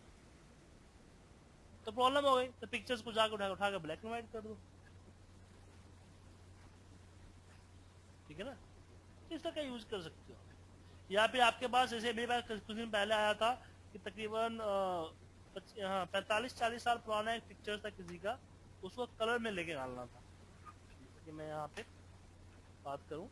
तो प्रॉब्लम हो गई, तो पिक्चर्स को जाकर उठा के ब्लैक एंड व्हाइट कर दो, ठीक है ना। इस तरह का यूज कर सकते हो। या फिर आपके पास जैसे मेरे पास कुछ दिन पहले आया था कि तकरीबन 45-40 साल पुराना एक पिक्चर था किसी का, उसको कलर में लेके डालना था। कि मैं यहाँ पे बात करूं,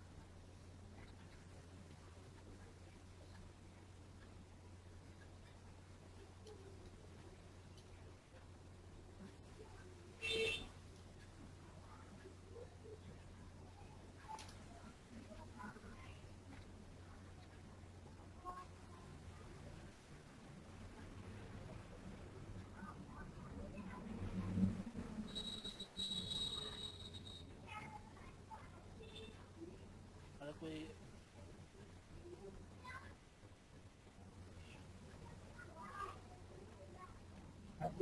अगर कोई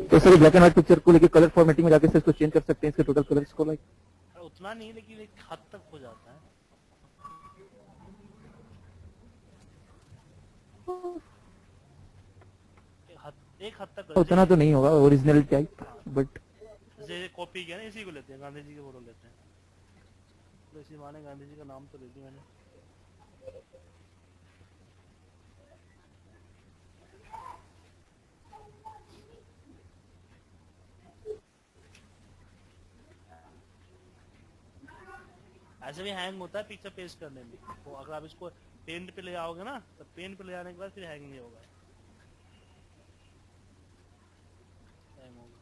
तो sir black and white picture को लेके कलर फॉर्मेटिंग में जाके सर इसको चेंज कर सकते हैं, इसके टोटल कलर्स को, लाइक उतना नहीं लेकिन एक हद तक हो जाता है। एक हद तक उतना तो नहीं होगा ओरिजिनल टाइप, बट जैसे कॉपी किया ना, इसी को लेते हैं, गांधी जी के फोटो लेते हैं, तो इसी माने गांधी जी का नाम तो ले दिया मैंने। ऐसे भी हैंग होता है पिक्चर पेस्ट करने में, तो अगर आप इसको पेंट पे ले आओगे ना, तो पेंट पे ले आने के बाद फिर हैंग नहीं होगा, हैंग होगा।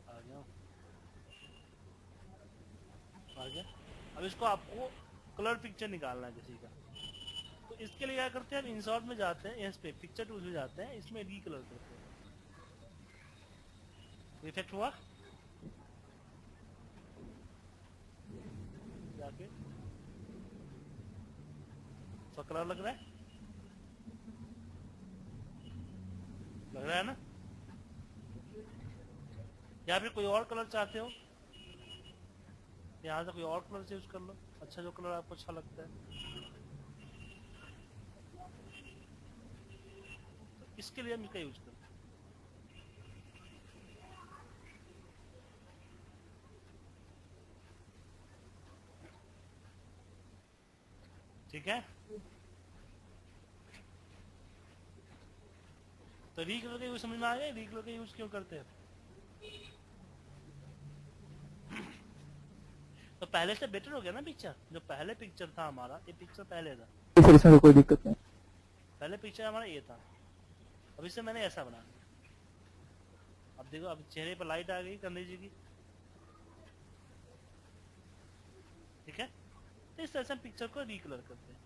आ गया, आ गया। अब इसको आपको कलर पिक्चर निकालना है किसी का, तो इसके लिए क्या करते हैं, हम इंसर्ट में जाते हैं, इस पे पिक्चर टूल में जाते हैं, इसमें रीकलर करते हैं। इफेक्ट हुआ जाके तो कलर लग रहा है, लग रहा है ना। या फिर कोई और कलर चाहते हो, यहाँ से कोई और कलर यूज कर लो, अच्छा जो कलर आपको अच्छा लगता है। तो इसके लिए हम इसका यूज करते हैं। ठीक है, तो रीकलर का यूज समझ में आ गया, रीकलर का यूज क्यों करते हैं। तो पहले से बेटर हो गया ना पिक्चर, जो पहले पिक्चर था हमारा, ये पिक्चर पहले था, सर इसमें कोई दिक्कत नहीं। पहले पिक्चर हमारा ये था, अब इसे मैंने ऐसा बना दिया। अब देखो, अब चेहरे पर लाइट आ गई गांधी जी की, ठीक है। तो इस तरह से हम पिक्चर को रीकलर करते हैं।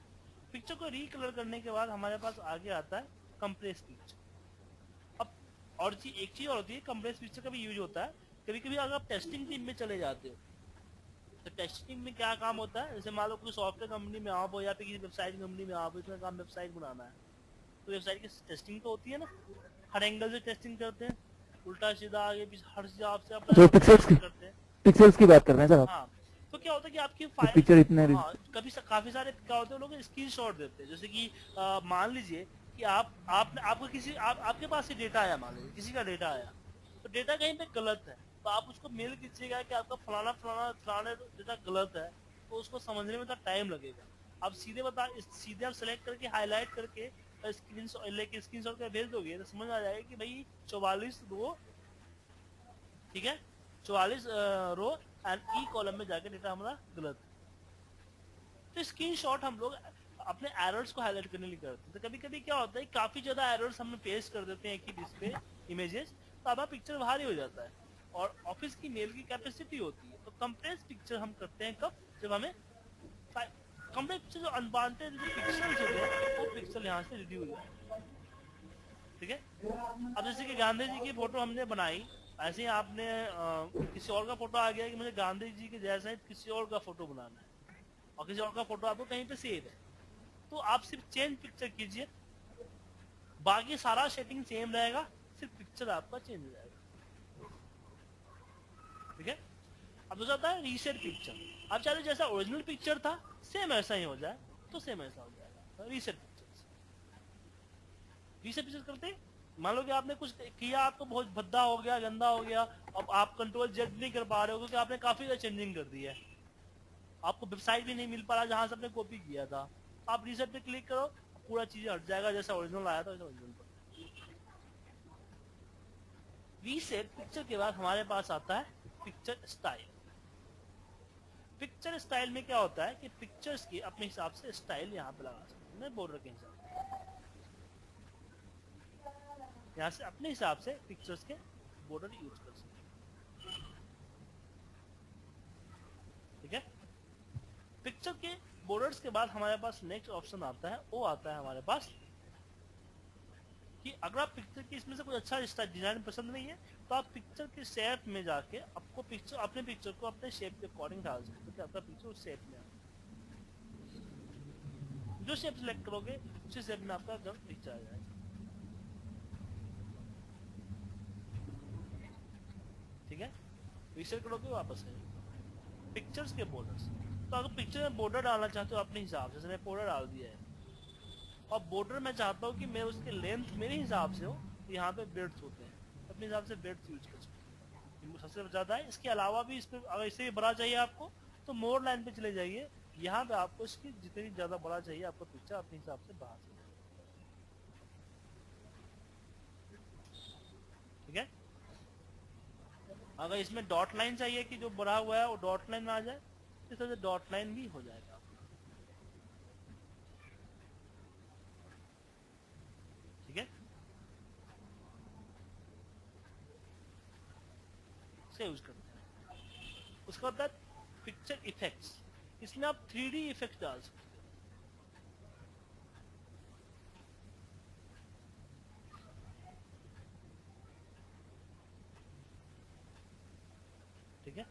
पिक्चर को रीकलर करने के बाद हमारे पास आगे आता है कंप्रेस पिक्चर। अब और एक चीज और होती है, कंप्रेस पिक्चर का भी यूज होता है कभी कभी। अगर आप टेस्टिंग टीम में चले जाते हो, तो टेस्टिंग में क्या काम होता है, जैसे मान लो कोई सॉफ्टवेयर कंपनी में आप हो या फिर किसी वेबसाइट कंपनी में आप हो, इसमें काम वेबसाइट बनाना है, तो वेबसाइट की टेस्टिंग तो होती है ना, हर एंगल से टेस्टिंग करते हैं, उल्टा सीधा आगे पीछे हर हिसाब से अपना जो पिक्सेल्स की करते हैं। पिक्सेल्स की बात कर रहे हैं सर आप। हाँ, तो क्या होता है कि आपकी तो फाइल पिक्चर इतने कभी काफी सारे क्या होते हैं, लोग स्क्रीनशॉट देते हैं। जैसे कि मान लीजिए कि आपको किसी आपके पास से डेटा आया, मान लीजिए किसी का डेटा आया, तो डेटा कहीं पे गलत है, तो आप उसको मेल कीजिएगा कि आपका फलाना फलाना फलाना डेटा गलत है, तो उसको समझने में थोड़ा टाइम लगेगा। आप सीधे आप सेलेक्ट करके हाईलाइट करके स्क्रीनशॉट का भेज दोगे, तो समझ आ जाएगा कि भाई 44 रो, ठीक है, 44 रो एंड ई कॉलम में जाके डेटा हमारा गलत है। तो स्क्रीनशॉट हम लोग अपने एरर्स को हाईलाइट करने लिए करते हैं। तो कभी कभी क्या होता है, काफी ज्यादा एरर्स हम पेस्ट कर देते हैं एक ही डिस्प्ले इमेजेस, तो हमारा पिक्चर भारी हो जाता है और ऑफिस की मेल की कैपेसिटी होती है। तो कंप्रेस पिक्चर हम करते हैं कब, जब हमें कंप्रेस पिक्चर जो अनवांटेड पिक्सल्स होते हैं वो पिक्सल यहाँ से रिड्यूस हो जाए, ठीक है। अब जैसे कि गांधी जी की फोटो हमने बनाई, ऐसे ही आपने किसी और का फोटो आ गया कि मुझे गांधी जी के जैसा ही किसी और का फोटो बनाना है, और किसी और का फोटो आपको कहीं पे सेव है, तो आप सिर्फ चेंज पिक्चर कीजिए, बाकी सारा सेटिंग सेम रहेगा, सिर्फ पिक्चर आपका चेंज हो जाएगा। ठीक है। अब दूसरा आता है रीसेट पिक्चर। आप चाहे जैसा ओरिजिनल पिक्चर था सेम ऐसा ही हो जाए तो सेम ऐसा हो जाएगा। रीसेट पिक्चर, रीसेट पिक्चर करते मान लो कि आपने कुछ किया, आपको बहुत भद्दा हो गया, गंदा हो गया, अब आप कंट्रोल जेड नहीं कर पा रहे हो क्योंकि आपने काफी ज्यादा चेंजिंग कर दी है, आपको वेबसाइट भी नहीं मिल पा रहा जहां से आपने कॉपी किया था, आप रीसेट पे क्लिक करो, पूरा चीज हट जाएगा, जैसा ओरिजिनल आया था वैसा ओरिजिनल पर। रीसेट पिक्चर के बाद हमारे पास आता है पिक्चर स्टाइल। पिक्चर स्टाइल में क्या होता है कि पिक्चर्स की अपने हिसाब से स्टाइल यहाँ पे लगा सकते हैं, बॉर्डर के हिसाब से, यहाँ से अपने हिसाब से पिक्चर्स के बॉर्डर यूज कर सकते हैं। ठीक है। पिक्चर के बॉर्डर्स के बाद हमारे पास नेक्स्ट ऑप्शन आता है, वो आता है हमारे पास कि अगर आप पिक्चर की इसमें से कोई अच्छा डिजाइन पसंद नहीं है तो आप पिक्चर के शेप में जाके आपको पिक्चर, अपने पिक्चर को अपने शेप के अकॉर्डिंग डाल सकते हो, आपका पिक्चर उस शेप में आ, जो शेप सिलेक्ट करोगे उसी शेप में आपका पिक्चर आ जाएगा। ठीक है। रीसेट करोगे वापस आएगा। पिक्चर्स के बॉर्डर्स, तो अगर पिक्चर में बॉर्डर डालना चाहते हो अपने हिसाब से, मैंने बॉर्डर डाल दिया है, और बॉर्डर मैं चाहता हूँ कि मैं उसके लेंथ मेरे हिसाब से हो, तो यहाँ पे बेड्स होते हैं, अपने हिसाब से बेड्स यूज कर सकते हैं, सबसे ज्यादा है। इसके अलावा भी इसमें अगर इससे भी बड़ा चाहिए आपको तो मोर लाइन पे चले जाइए, यहाँ पे आपको इसकी जितनी ज्यादा बड़ा चाहिए आपको पिक्चर अपने हिसाब से बढ़ा सकते हैं। ठीक है। अगर इसमें डॉट लाइन चाहिए कि जो बड़ा हुआ है वो डॉट लाइन में आ जाए, इस तरह से डॉट लाइन भी हो जाएगा। ठीक है। से यूज करते हैं। उसके बाद पिक्चर इफेक्ट्स, इसमें आप 3D इफेक्ट डाल सकते हो। ठीक है।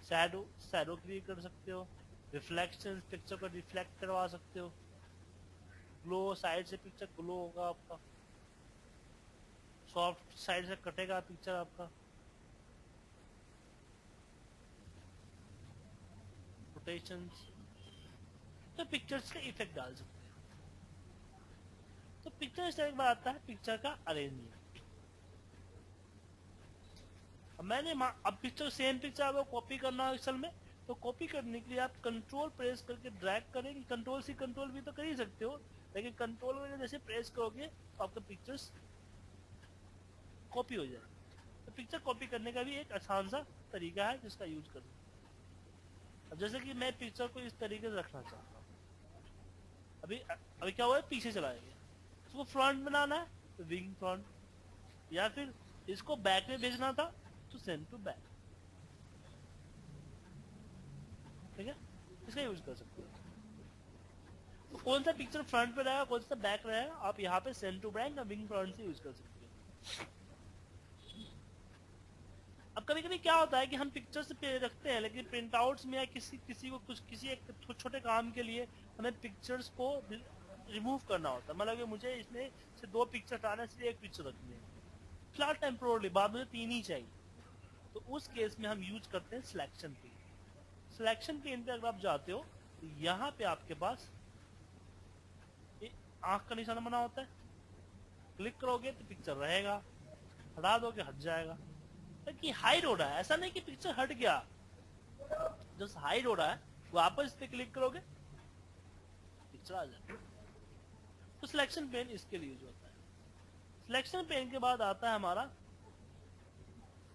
शैडो, शैडो क्रिएट कर सकते हो, रिफ्लेक्शन पिक्चर को रिफ्लेक्ट करवा सकते हो, ग्लो साइड से पिक्चर ग्लो होगा आपका, सॉफ्ट साइड से कटेगा पिक्चर आपका, रोटेशंस, तो पिक्चर्स का इफेक्ट डाल सकते हैं। तो पिक्चर इस तरह के बाद आता है पिक्चर का अरेंजमेंट। अब मैंने अब पिक्चर सेम पिक्चर आपको कॉपी करना है एक्सेल में, तो कॉपी करने के लिए आप कंट्रोल प्रेस करके ड्रैग करेंगे, कंट्रोल सी कंट्रोल भी तो कर ही सकते हो, लेकिन कंट्रोल में जैसे प्रेस करोगे तो आपका पिक्चर्स कॉपी हो जाए। तो पिक्चर कॉपी करने का भी एक आसान सा तरीका है जिसका यूज कर सकते हैं। अब जैसे कि मैं पिक्चर को इस तरीके से रखना चाहता हूँ, अभी अभी क्या हुआ है, पीछे चला गया, इसको फ्रंट बनाना है तो विंग फ्रंट, या फिर इसको बैक में भेजना था तो सेंड टू बैक। ठीक है। इसका यूज कर सकते हो। तो कौन सा पिक्चर फ्रंट पे रहेगा, कौन सा बैक रहेगा, आप यहाँ पे सेंड टू बैक या विंग फ्रंट से यूज कर सकते हो। अब कभी कभी क्या होता है कि हम पिक्चर्स पे रखते हैं, लेकिन प्रिंट आउट्स में या किसी को कुछ किसी एक छोटे काम के लिए हमें पिक्चर्स को रिमूव करना होता है। मतलब कि मुझे इसमें से 2 पिक्चर हटाने से 1 पिक्चर रखनी है फिलहाल टेम्पोरली, बाद में 3 ही चाहिए, तो उस केस में हम यूज करते हैं सिलेक्शन पेन। सिलेक्शन पेन पे अगर आप जाते हो तो यहाँ पे आपके पास आंख का निशान बना होता है, क्लिक करोगे तो पिक्चर रहेगा, हटा दोगे हट जाएगा। कि हाइड हो रहा है, ऐसा नहीं कि पिक्चर हट गया, जो हाइड हो रहा है वापस इस पे क्लिक करोगे पिक्चर आ जाएगा। तो सिलेक्शन पेन इसके लिए यूज होता है। सिलेक्शन पेन के बाद आता है हमारा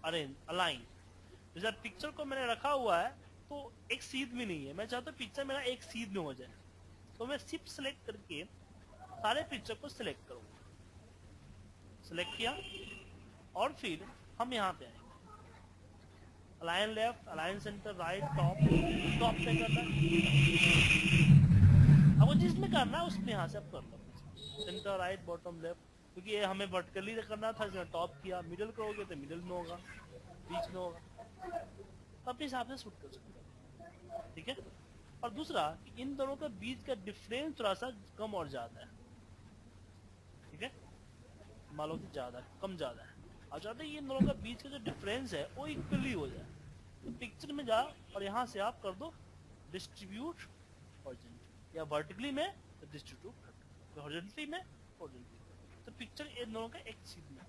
अरेंज, अलाइन। जैसे पिक्चर को मैंने रखा हुआ है तो एक सीध में नहीं है, मैं चाहता हूँ पिक्चर मेरा एक सीध में हो जाए, तो मैं शिफ्ट सेलेक्ट करके सारे पिक्चर को सिलेक्ट करूंगा। सिलेक्ट किया और फिर हम यहाँ पे आएंगे, align left, align centre, right, top, top पे करना है। अब वो जिसमें करना है उसमें यहाँ से आप कर लो, सेंटर, राइट, बॉटम, लेफ्ट, क्योंकि ये हमें वर्टिकली करना था, इसने टॉप किया, मिडल करोगे तो मिडल में होगा, बीच में होगा, तो अपने हिसाब से शूट कर सकते हो, ठीक है। और दूसरा कि इन दोनों का बीच का डिफरेंस थोड़ा सा कम और ज्यादा है, ठीक है, मान लो कि ज्यादा है, कम ज्यादा है, और चाहते हैं इन दोनों का बीच का जो डिफरेंस है वो इक्वली हो जाए, तो पिक्चर में जाओ और यहाँ से आप कर दो डिस्ट्रीब्यूट हॉरिजॉन्टली, या वर्टिकली में तो डिस्ट्रीब्यूट हॉरिजॉन्टली में हॉरिजॉन्टली, तो पिक्चर इन दोनों का एक सीध में।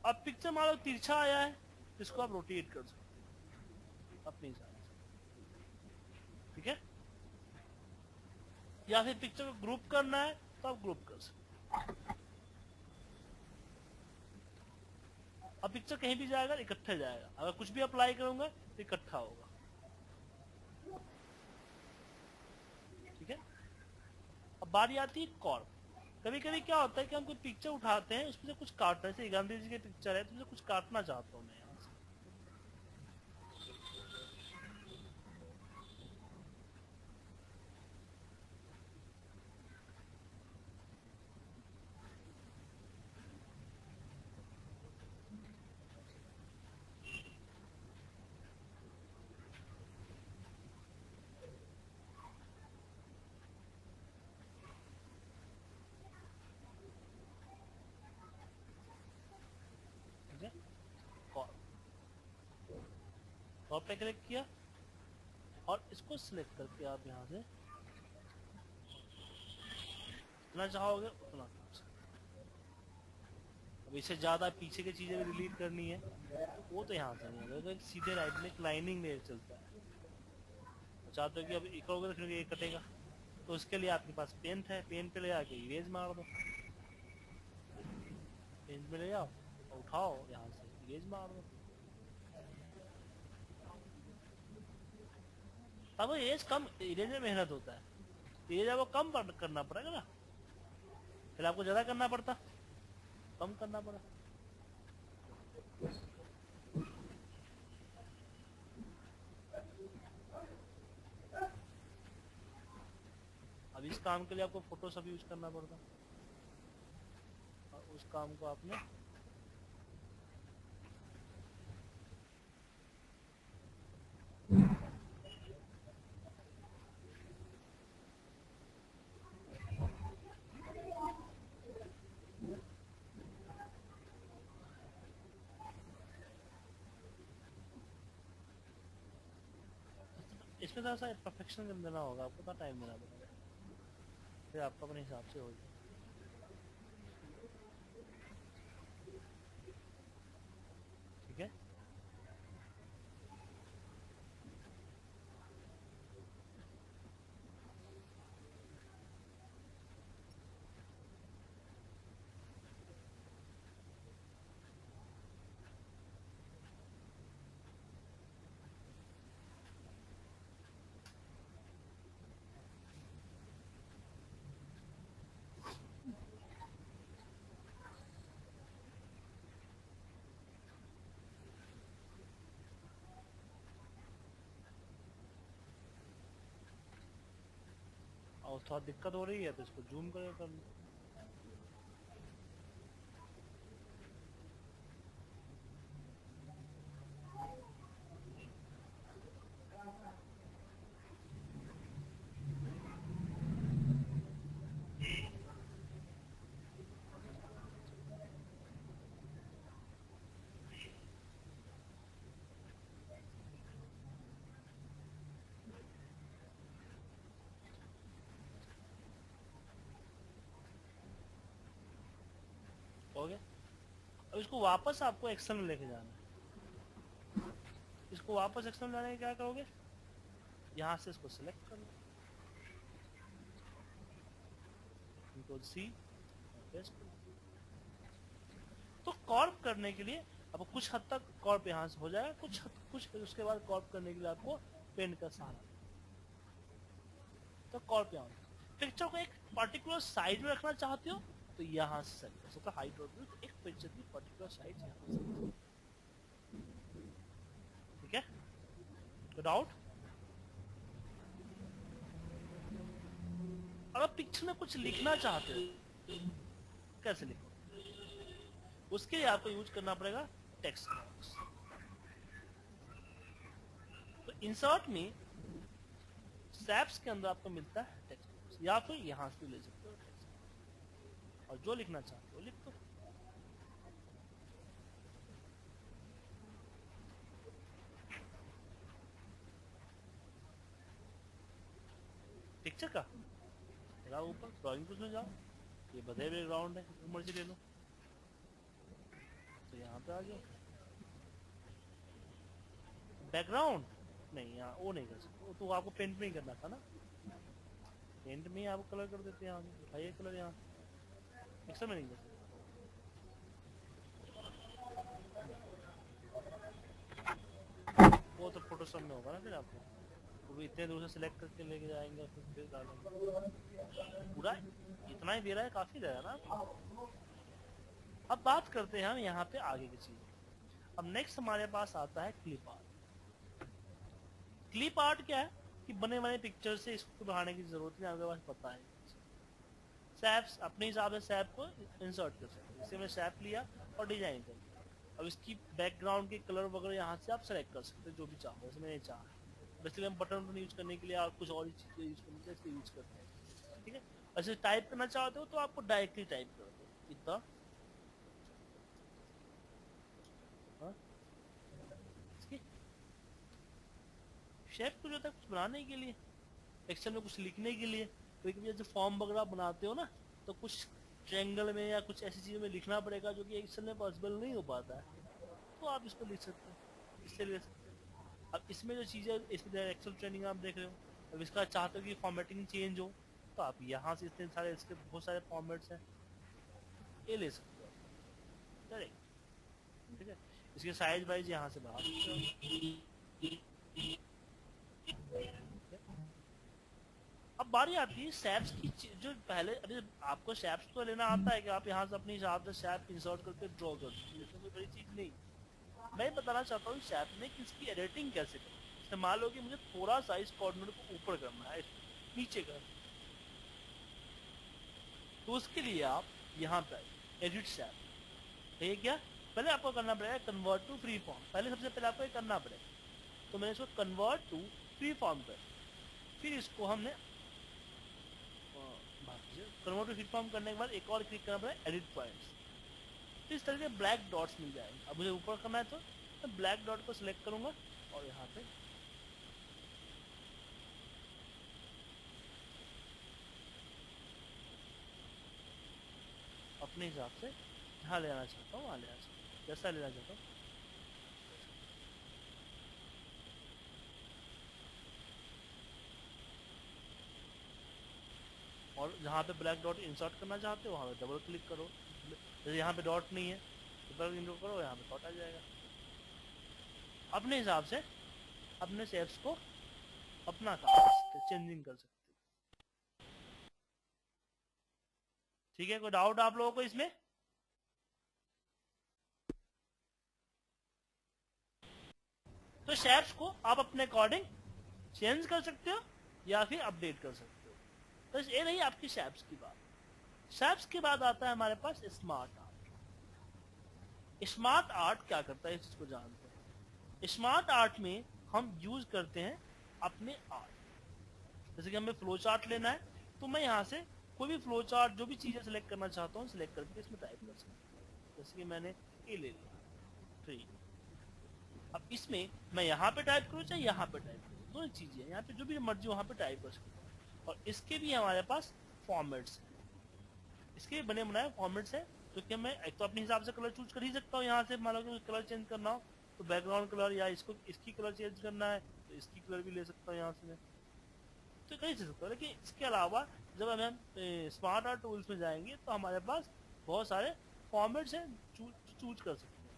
अब पिक्चर मान लो तिरछा आया है, इसको आप रोटेट कर सकते हो अपने हिसाब से, ठीक है। या फिर पिक्चर को ग्रुप करना है तो आप ग्रुप कर सकते हो। अब पिक्चर कहीं भी जाएगा इकट्ठा जाएगा, अगर कुछ भी अप्लाई करूंगा तो इकट्ठा होगा, ठीक है। अब बारी आती है कॉर्प। कभी कभी क्या होता है कि हम कोई पिक्चर उठाते हैं, उसमें से कुछ काटना है, जैसे गांधी जी की पिक्चर है तो उसमें कुछ काटना चाहता हूँ मैं यहाँ से, ठीक है। कॉर्प, कॉर्प पे क्लिक किया और इसको सिलेक्ट करके आप यहाँ से जितना चाहोगे उतना कर सकते हो। अब इससे ज्यादा पीछे की चीजें भी डिलीट करनी है वो तो यहाँ से नहीं होगा, तो सीधे राइट में एक लाइनिंग में चलता है, चाहते हो कि अब एक करोगे तो एक कटेगा, तो उसके लिए आपके पास पेंट है, पेंट पे ले आके इरेज मार दो, पेंट पे ले जाओ और उठाओ यहाँ से इरेज मार दो, तब वो इरेज कम, इरेज में मेहनत होता है, इरेज आपको कम करना पड़ेगा ना, फिर आपको ज्यादा करना पड़ता, कम करना पड़ा। अब इस काम के लिए आपको फोटोशॉप यूज करना पड़ता, और उस काम को आपने इसमें थोड़ा सा परफेक्शन देना होगा, आपको थोड़ा टाइम देना पड़ेगा, फिर आपको अपने हिसाब से हो जाए, ठीक है। और थोड़ा दिक्कत हो रही है तो इसको जूम कर लो, हो गया। अब इसको वापस आपको एक्शन में लेके जाना है, इसको वापस एक्शन में लाने के क्या करोगे, यहाँ से इसको सिलेक्ट कर लो, कंट्रोल सी, पेस्ट। तो कॉर्प करने के लिए आपको कुछ हद तक कॉर्प यहाँ से हो जाएगा, कुछ उसके बाद कॉर्प करने के लिए आपको पेन का सहारा, तो कॉर्प यहाँ पिक्चर को एक पर्टिकुलर साइज में रखना चाहते हो तो यहाँ से सेट कर सकते हो, हाइट और विड्थ, एक पिक्चर की पर्टिकुलर साइज यहाँ से, ठीक है। डाउट? अगर पिक्चर में कुछ लिखना चाहते हो कैसे लिखो, उसके लिए आपको यूज करना पड़ेगा टेक्स्ट बॉक्स। तो इंसर्ट में सैप्स के अंदर आपको मिलता है टेक्स्ट बॉक्स, या फिर यहां से ले सकते हो टेक्स्ट बॉक्स और जो लिखना चाहते हो लिख दो। पिक्चर का जाओ ऊपर ड्राइंग टूल्स में जाओ, ये बधे बैकग्राउंड है, जो मर्जी ले लो। तो यहाँ पे आ जाओ, बैकग्राउंड नहीं, यहाँ वो नहीं कर सकते, वो तो आपको पेंट में ही करना था ना, पेंट में ही आपको कलर कर देते हैं। यहाँ उठाइए कलर, यहाँ मिक्सर में नहीं कर सकते। वो तो फोटोशॉप में होगा ना, फिर आपको वो भी इतने दूर से सिलेक्ट करके लेके जाएंगे, फिर डालेंगे। पूरा इतना ही दे रहा है, काफी दे रहा है ना। अब बात करते हैं हम यहाँ पे आगे की चीज। अब नेक्स्ट हमारे पास आता है क्लिप आर्ट। क्लिप आर्ट क्या है कि बने बने पिक्चर से इसको बढ़ाने की जरूरत नहीं, आपके पास पता है। सैप्स अपने हिसाब से सैप को इंसर्ट कर सकते हैं। जैसे मैंने सैप लिया और डिजाइन कर दिया, अब इसकी बैकग्राउंड के कलर वगैरह यहाँ से आप सेलेक्ट कर सकते हैं जो भी चाहो। जैसे मैंने चाहा, बेसिकली हम बटन यूज करने के लिए और कुछ और चीजें यूज करने के लिए इसको यूज करते हैं, ठीक है। ऐसे टाइप करना चाहते हो तो आपको डायरेक्टली टाइप कर दो इतना, शेप कुछ होता है कुछ बनाने के लिए, एक्सेल में कुछ लिखने के लिए। कभी कभी जैसे फॉर्म वगैरह बनाते हो ना, तो कुछ ट्रायंगल में या कुछ ऐसी चीजों में लिखना पड़ेगा जो कि एक्सेल में पॉसिबल नहीं हो पाता है, तो आप इसको लिख सकते हो, इससे ले सकते हो। अब इसमें जो चीजें, इसमें एक्सेल ट्रेनिंग आप देख रहे हो, अब इसका चाहते हो कि फॉर्मेटिंग चेंज हो, तो आप यहाँ से इतने सारे इसके बहुत सारे फॉर्मेट्स हैं, ये ले सकते हो डायरेक्ट, ठीक है। इसके साइज वाइज यहाँ से बढ़ा सकते हो। अब बारी आती है सैप्स की, जो पहले अभी आपको सैप्स तो लेना आता है कि आप यहाँ से अपने हिसाब से सैप इंसर्ट करके ड्रॉ कर दो, इसमें कोई बड़ी चीज नहीं। मैं बताना चाहता हूँ सैप में कि इसकी एडिटिंग कैसे करें। मान लो कि मुझे थोड़ा सा इस कॉर्नर को ऊपर करना है, नीचे करना, तो उसके लिए आप यहाँ पे एडिट सैप, ये क्या पहले आपको करना पड़ेगा कन्वर्ट टू फ्री फॉर्म। पहले सबसे पहले आपको ये करना पड़ेगा, तो मैंने इसको कन्वर्ट टू फ्री फॉर्म कर, फिर इसको हमने कन्वर्ट टू फ्री फॉर्म करने के बाद एक और क्लिक करना पड़ेगा एडिट पॉइंट्स, तो इस तरह के ब्लैक डॉट्स मिल जाएंगे। अब मुझे ऊपर करना है तो मैं ब्लैक डॉट को सिलेक्ट करूंगा और यहाँ पे अपने हिसाब से जहाँ लेना चाहता हूँ वहाँ लेना चाहता हूँ, जैसा लेना चाहता हूँ। और जहाँ पे ब्लैक डॉट इंसर्ट करना चाहते हो वहाँ पे डबल क्लिक करो, जैसे यहाँ पे डॉट नहीं है तो डबल क्लिक करो, यहाँ पे डॉट आ जाएगा। अपने हिसाब से अपने शेप्स को अपना काम चेंजिंग कर सकते हो, ठीक है। कोई डाउट आप लोगों को इसमें? तो शेप्स को आप अपने अकॉर्डिंग चेंज कर सकते हो या फिर अपडेट कर सकते हो। तो ये रही आपकी शेप्स की बात। शेप्स के बाद आता है हमारे पास स्मार्ट आर्ट। स्मार्ट आर्ट क्या करता है, इस चीज को जानते हैं। स्मार्ट आर्ट में हम यूज करते हैं अपने आर्ट, जैसे कि हमें फ्लो चार्ट लेना है तो मैं यहाँ से कोई भी फ्लो चार्ट जो भी चीजें सिलेक्ट करना चाहता हूँ सिलेक्ट करके इसमें टाइप कर सकता हूँ। जैसे कि मैंने ए ले लिया, ठीक। अब इसमें मैं यहाँ पे टाइप करूँ चाहे यहाँ पे टाइप करूँ, दोनों चीजें यहाँ पे जो भी मर्जी वहाँ पे टाइप कर सकता हूँ। और इसके भी हमारे पास फॉर्मेट्स हैं, इसके बने बनाए फॉर्मेट्स हैं, तो कि मैं एक तो अपने हिसाब से कलर चूज कर ही सकता हूँ। यहाँ से मान लो कि कलर चेंज करना हो तो बैकग्राउंड कलर या इसको इसकी कलर चेंज करना है तो इसकी कलर भी ले सकता हूँ यहाँ से मैं, तो कहीं से सकता हूँ। लेकिन इसके अलावा जब हम स्मार्ट आर्ट टूल्स में जाएंगे तो हमारे पास बहुत सारे फॉर्मेट्स हैं चूज कर सकते हैं,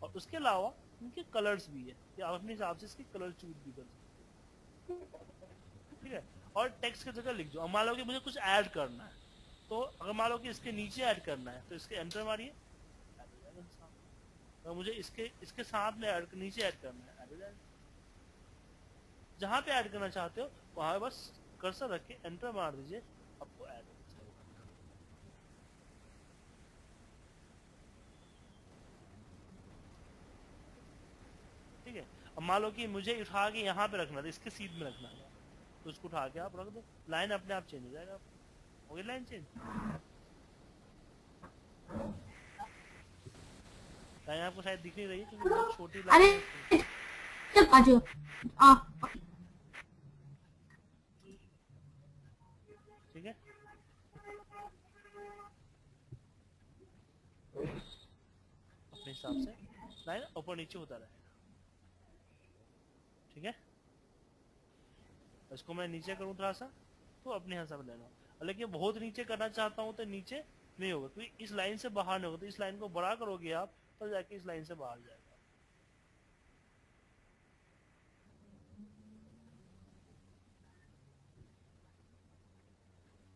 और उसके अलावा इनके कलर्स भी है कि आप अपने हिसाब से इसके कलर चूज भी कर सकते हैं, ठीक है। और टेक्स्ट की जगह लिख दो। अब मान लो कि मुझे कुछ ऐड करना है, तो अगर मान लो कि इसके नीचे ऐड करना है तो इसके एंटर मारिए, अगर मुझे इसके साथ में नीचे ऐड करना है ऐड हो जाएगा। जहाँ पे ऐड करना चाहते हो वहां बस कर्सर रख के एंटर मार दीजिए, आपको ऐड हो जाएगा। अब मान लो कि मुझे उठा के यहाँ पे रखना था, इसके सीट में रखना था, तो उसको उठा के आप रख दो, लाइन अपने आप चेंज हो जाएगा। हो गई लाइन चेंज। लाइन आपको शायद दिख नहीं रही है क्योंकि बहुत छोटी अरे लाइन है। चल आ जाओ। आ ठीक है, अपने हिसाब से लाइन ऊपर नीचे होता रहेगा। ठीक है, इसको मैं नीचे करूँ थोड़ा सा तो अपने हिसाब से लेना, लेकिन बहुत नीचे करना चाहता हूँ तो नीचे नहीं होगा क्योंकि इस लाइन से बाहर नहीं होगा, तो इस लाइन को बड़ा करोगे आप तब जाके इस लाइन से बाहर जाएगा।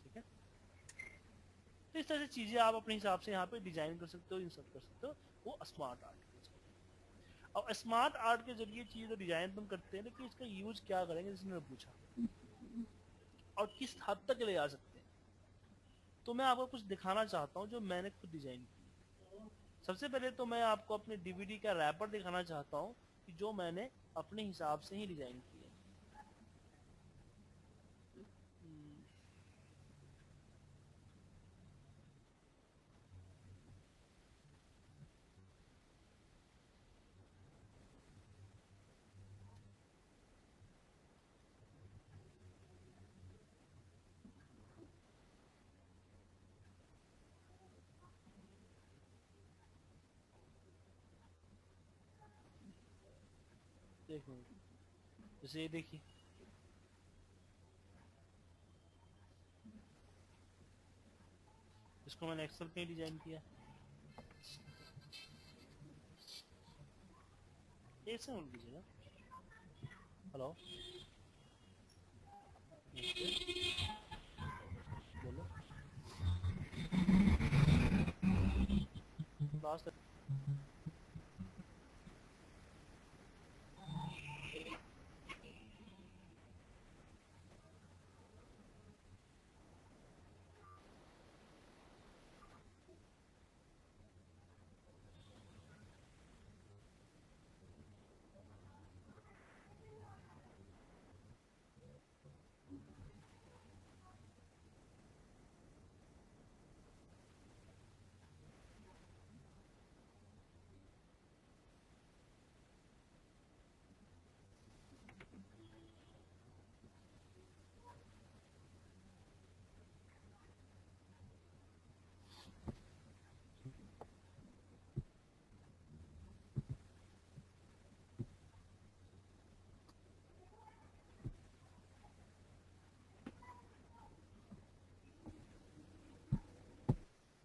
ठीक है, तो इस तरह से चीजें आप अपने हिसाब से यहाँ पे डिजाइन कर सकते हो, इंसर्ट कर सकते हो। वो स्मार्ट आर्ट के जरिए। और स्मार्ट आर्ट के जरिए चीज डिजाइन तुम करते हैं, लेकिन इसका यूज क्या करेंगे जिसने पूछा, और किस हद तक ले जा सकते हैं। तो मैं आपको कुछ दिखाना चाहता हूँ जो मैंने खुद डिजाइन किया। सबसे पहले तो मैं आपको अपने डीवीडी का रैपर दिखाना चाहता हूँ कि जो मैंने अपने हिसाब से ही डिजाइन किया। एक मिनट, जैसे ये देखिए, इसको मैंने एक्सेल पे ही डिजाइन किया। ऐसे होल्ड कीजिएगा। हेलो, बोलो लास्ट।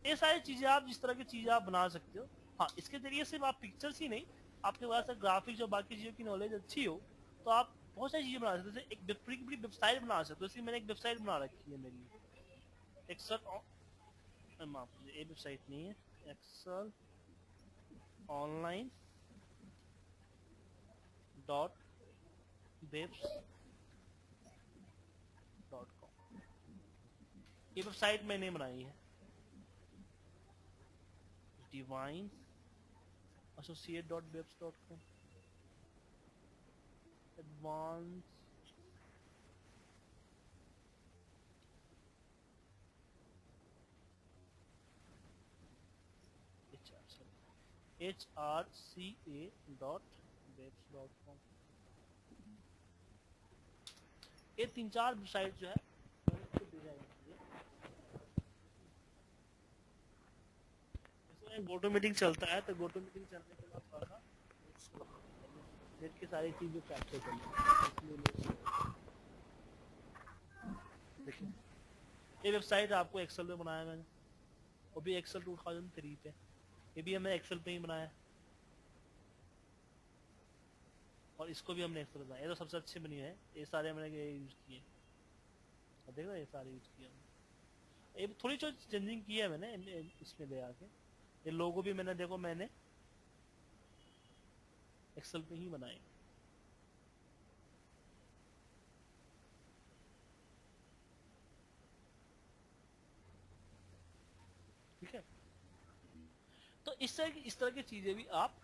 ये सारी चीजें आप जिस तरह की चीजें आप बना सकते हो। हाँ, इसके जरिए सिर्फ आप पिक्चर्स ही नहीं, आपके पास ग्राफिक्स और बाकी चीजों की नॉलेज अच्छी हो तो आप बहुत सारी चीजें बना सकते हो। जैसे एक पूरी की पूरी वेबसाइट बना सकते हो। इसलिए मैंने एक वेबसाइट बना रखी है मेरी, एक्सेल, माफ कीजिए, ये वेबसाइट नहीं है, Excel online dot webs dot com, ये वेबसाइट मैंने बनाई है। Divine associate.webs.com, advanced hrca.webs.com। ये 3-4 वेबसाइट जो है मैंने खुद डिजाइन की है। इसमें गोटो मीटिंग चलता है, तो गोटो मीटिंग चलने के बाद थोड़ा सा नेट की सारी चीजें कैप्चर कर लें। देखिए, ये वेबसाइट आपको एक्सेल में बनाया मैंने, वो भी एक्सेल 2003 पे। ये भी हमने एक्सेल पे ही बनाया, और इसको भी हमने एक्सेल बनाया। ये तो सबसे अच्छे बनी है, ये सारे मैंने यूज किए। देख रहे, ये सारे यूज किए हमने। ये थोड़ी जो चेंजिंग की है मैंने इसमें ले आके। ये लोगो भी मैंने, देखो मैंने एक्सेल पे ही बनाए। ठीक है, तो इस तरह की चीजें भी आप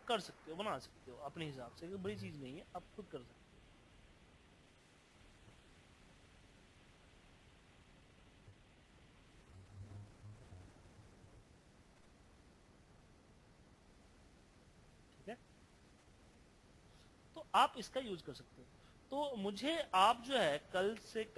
कर सकते हो, बना सकते हो अपने हिसाब से, बड़ी चीज नहीं है, आप खुद कर सकते हो। ठीक है, तो आप इसका यूज कर सकते हो। तो मुझे आप जो है कल से